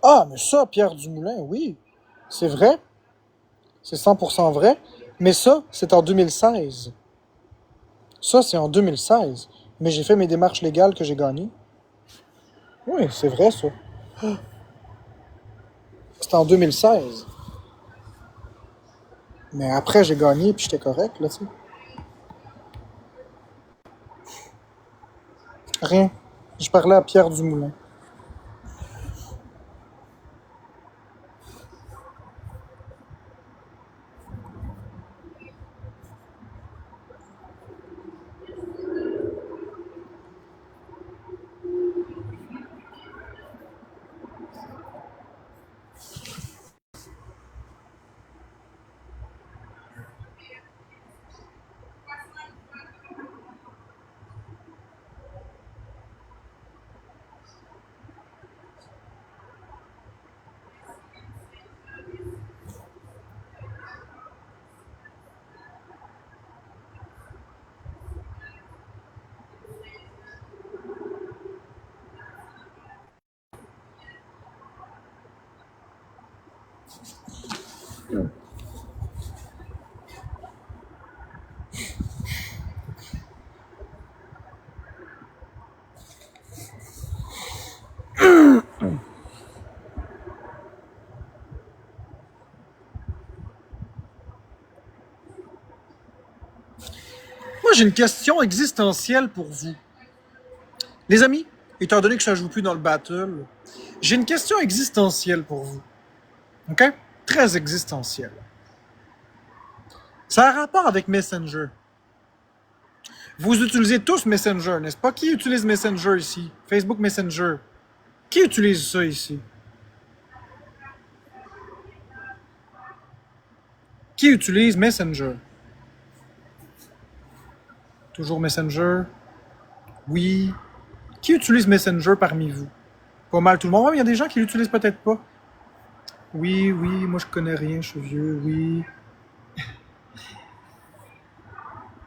Ah, mais ça, Pierre Dumoulin, oui. C'est vrai. C'est 100% vrai. Mais ça, c'est en 2016. Ça, c'est en 2016. Mais j'ai fait mes démarches légales que j'ai gagnées. Oui, c'est vrai, ça. C'était en 2016. Mais après, j'ai gagné, puis j'étais correct, là, tu sais. Rien. Je parlais à Pierre Dumoulin. Moi, j'ai une question existentielle pour vous. Les amis, étant donné que ça joue plus dans le battle, j'ai une question existentielle pour vous. OK? Très existentielle. Ça a un rapport avec Messenger. Vous utilisez tous Messenger, n'est-ce pas? Qui utilise Messenger ici? Facebook Messenger. Qui utilise ça ici? Qui utilise Messenger? Toujours Messenger? Oui. Qui utilise Messenger parmi vous? Pas mal tout le monde. Il y a des gens qui l'utilisent peut-être pas. Oui, oui, moi je connais rien, je suis vieux, oui.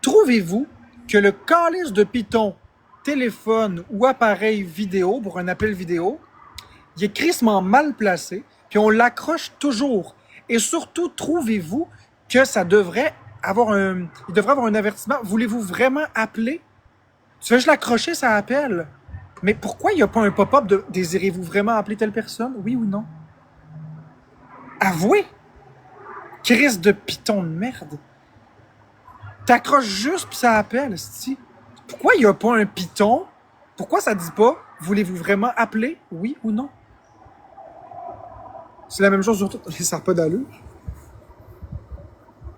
Trouvez-vous que le calice de Python, téléphone ou appareil vidéo pour un appel vidéo, il est crissement mal placé, puis on l'accroche toujours. Et surtout, trouvez-vous que ça devrait avoir il devrait avoir un avertissement. Voulez-vous vraiment appeler? Tu veux juste l'accrocher, ça appelle. Mais pourquoi il n'y a pas un pop-up de désirez-vous vraiment appeler telle personne? Oui ou non? Avouez! Crise de Python de merde. T'accroches juste puis ça appelle, c'ti. Pourquoi il n'y a pas un Python? Pourquoi ça dit pas voulez-vous vraiment appeler? Oui ou non? C'est la même chose sur tout. Ça n'a pas d'allure.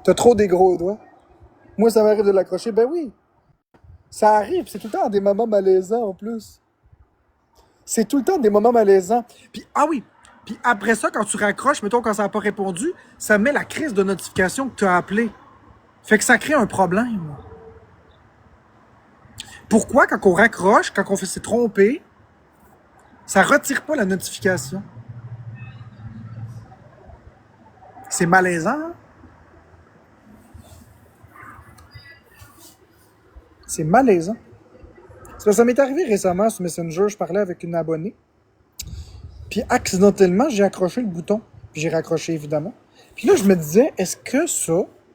T'as trop des gros doigts. Moi, ça m'arrive de l'accrocher. Ben oui. Ça arrive. C'est tout le temps des moments malaisants en plus. C'est tout le temps des moments malaisants. Puis, ah oui. Puis après ça, quand tu raccroches, mettons, quand ça n'a pas répondu, ça met la crise de notification que tu as appelé. Fait que ça crée un problème. Pourquoi, quand on raccroche, quand on s'est trompé, ça retire pas la notification? C'est malaisant, hein? C'est malaisant. Ça m'est arrivé récemment sur Messenger, je parlais avec une abonnée. Puis accidentellement, j'ai accroché le bouton. Puis j'ai raccroché, évidemment. Puis là, je me disais, est-ce que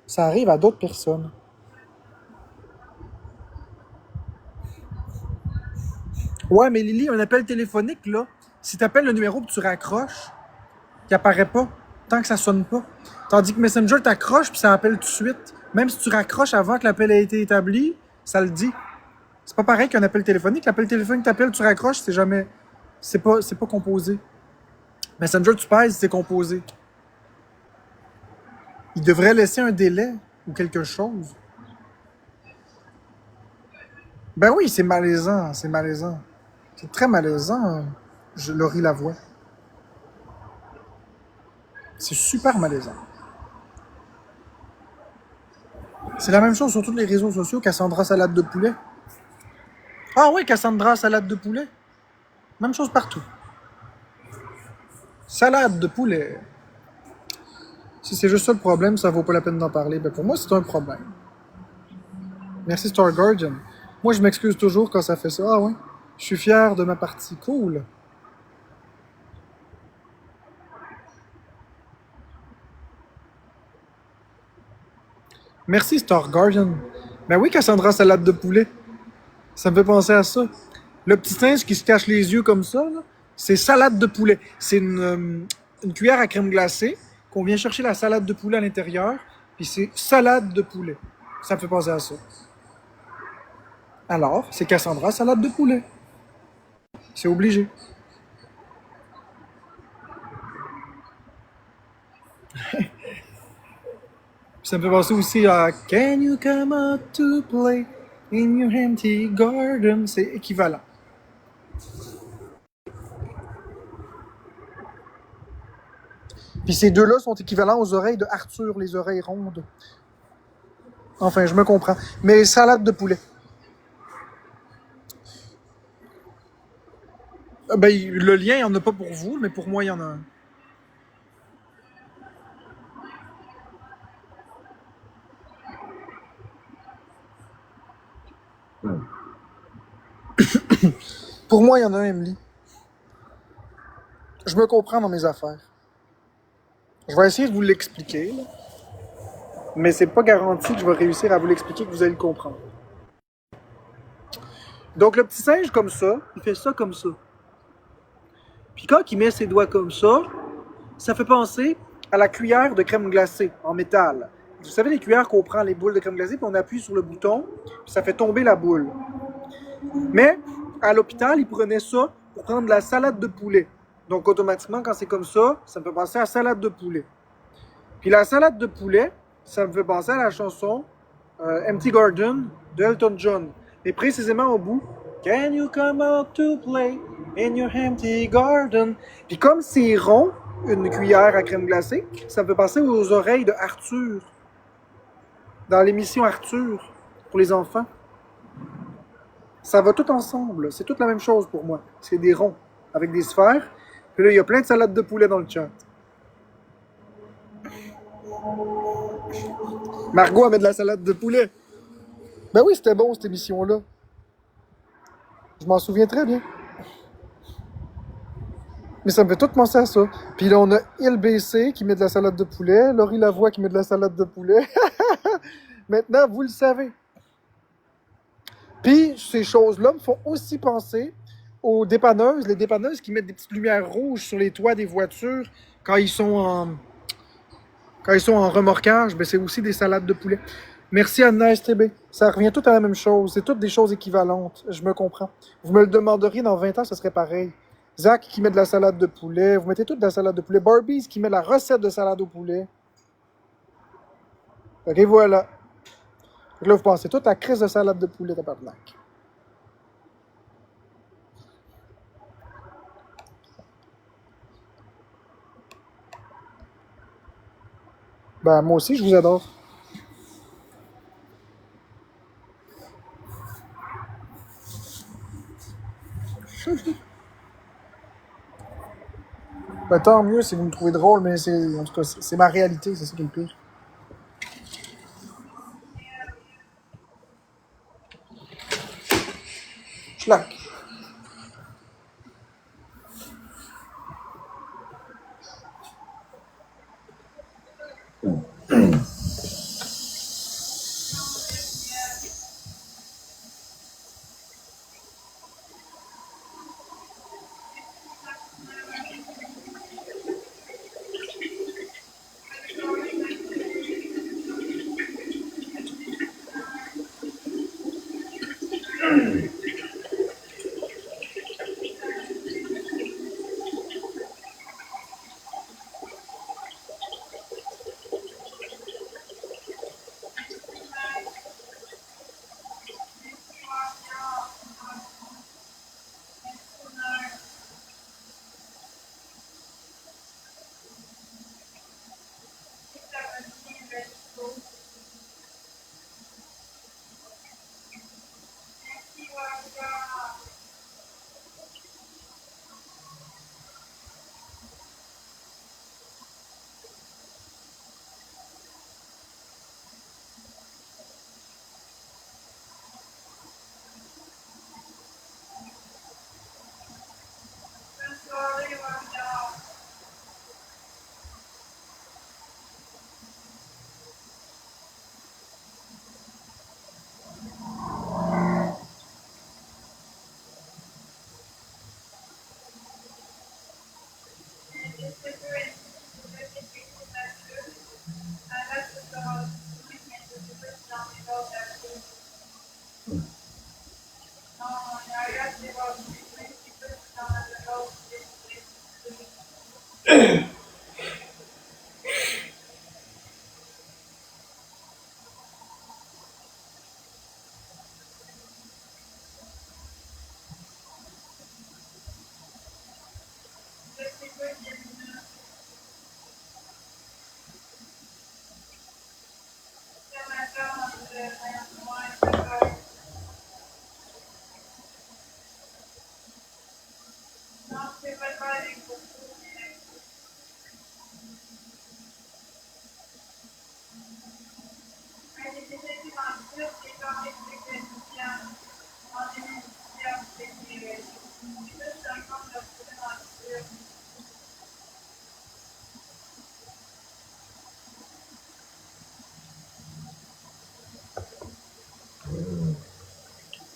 ça arrive à d'autres personnes? Ouais, mais Lily, un appel téléphonique, là, si tu appelles le numéro que tu raccroches, il apparaît pas, tant que ça sonne pas. Tandis que Messenger t'accroche puis ça appelle tout de suite. Même si tu raccroches avant que l'appel ait été établi, ça le dit. C'est pas pareil qu'un appel téléphonique. L'appel téléphonique t'appelle, tu raccroches, c'est jamais... C'est pas composé. Messenger, tu pèses, c'est composé. Il devrait laisser un délai ou quelque chose. Ben oui, c'est malaisant, c'est malaisant. C'est très malaisant, Laurie Lavoie. C'est super malaisant. C'est la même chose sur tous les réseaux sociaux, Cassandra Salade de poulet. Ah oui, Cassandra Salade de poulet. Même chose partout. Salade de poulet. Si c'est juste ça le problème, ça vaut pas la peine d'en parler. Ben pour moi, c'est un problème. Merci Star Guardian. Moi, je m'excuse toujours quand ça fait ça. Ah ouais, je suis fier de ma partie. Cool. Merci, Star Garden. Ben oui, Cassandra, salade de poulet. Ça me fait penser à ça. Le petit singe qui se cache les yeux comme ça, là, c'est salade de poulet. C'est une cuillère à crème glacée qu'on vient chercher la salade de poulet à l'intérieur, puis c'est salade de poulet. Ça me fait penser à ça. Alors, c'est Cassandra, salade de poulet. C'est obligé. Ça me fait penser aussi à Can you come out to play in your empty garden? C'est équivalent. Puis ces deux-là sont équivalents aux oreilles de Arthur, les oreilles rondes. Enfin, je me comprends. Mais salade de poulet. Ben, le lien, il n'y en a pas pour vous, mais pour moi, il y en a un. Pour moi, il y en a un, Emily. Je me comprends dans mes affaires. Je vais essayer de vous l'expliquer, là. Mais c'est pas garanti que je vais réussir à vous l'expliquer, que vous allez le comprendre. Donc, le petit singe, comme ça, il fait ça comme ça. Puis quand il met ses doigts comme ça fait penser à la cuillère de crème glacée en métal. Vous savez, les cuillères qu'on prend les boules de crème glacée, puis on appuie sur le bouton, puis ça fait tomber la boule. Mais à l'hôpital, ils prenaient ça pour prendre de la salade de poulet. Donc automatiquement, quand c'est comme ça me fait penser à salade de poulet. Puis la salade de poulet, ça me fait penser à la chanson Empty Garden de Elton John. Et précisément au bout, Can you come out to play in your empty garden? Puis comme c'est rond, une cuillère à crème glacée, ça me fait penser aux oreilles de Arthur. Dans l'émission Arthur, pour les enfants. Ça va tout ensemble. C'est toute la même chose pour moi. C'est des ronds avec des sphères. Puis là, il y a plein de salades de poulet dans le chat. Margot a mis de la salade de poulet. Ben oui, c'était bon, cette émission-là. Je m'en souviens très bien. Mais ça me fait tout penser à ça. Puis là, on a ILBC qui met de la salade de poulet, Laurie Lavoie qui met de la salade de poulet. Maintenant, vous le savez. Puis, ces choses-là me font aussi penser aux dépanneuses, les dépanneuses qui mettent des petites lumières rouges sur les toits des voitures quand ils sont en remorquage. Ben, c'est aussi des salades de poulet. Merci Anna STB. Ça revient tout à la même chose. C'est toutes des choses équivalentes. Je me comprends. Vous me le demanderiez dans 20 ans, ce serait pareil. Zach qui met de la salade de poulet. Vous mettez toute de la salade de poulet. Barbies qui met la recette de salade au poulet. Ok, voilà. Donc là, vous pensez toute la crise de salade de poulet, tabarnak. Ben, moi aussi, je vous adore. Ben, tant mieux si vous me trouvez drôle, mais en tout cas, c'est ma réalité, c'est ça qui est le pire. Schlack.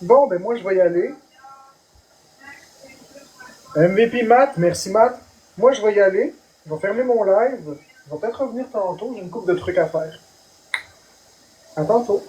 Bon, ben moi, je vais y aller. MVP Matt, merci Matt. Moi, je vais y aller. Je vais fermer mon live. Je vais peut-être revenir tantôt. J'ai une couple de trucs à faire. À tantôt.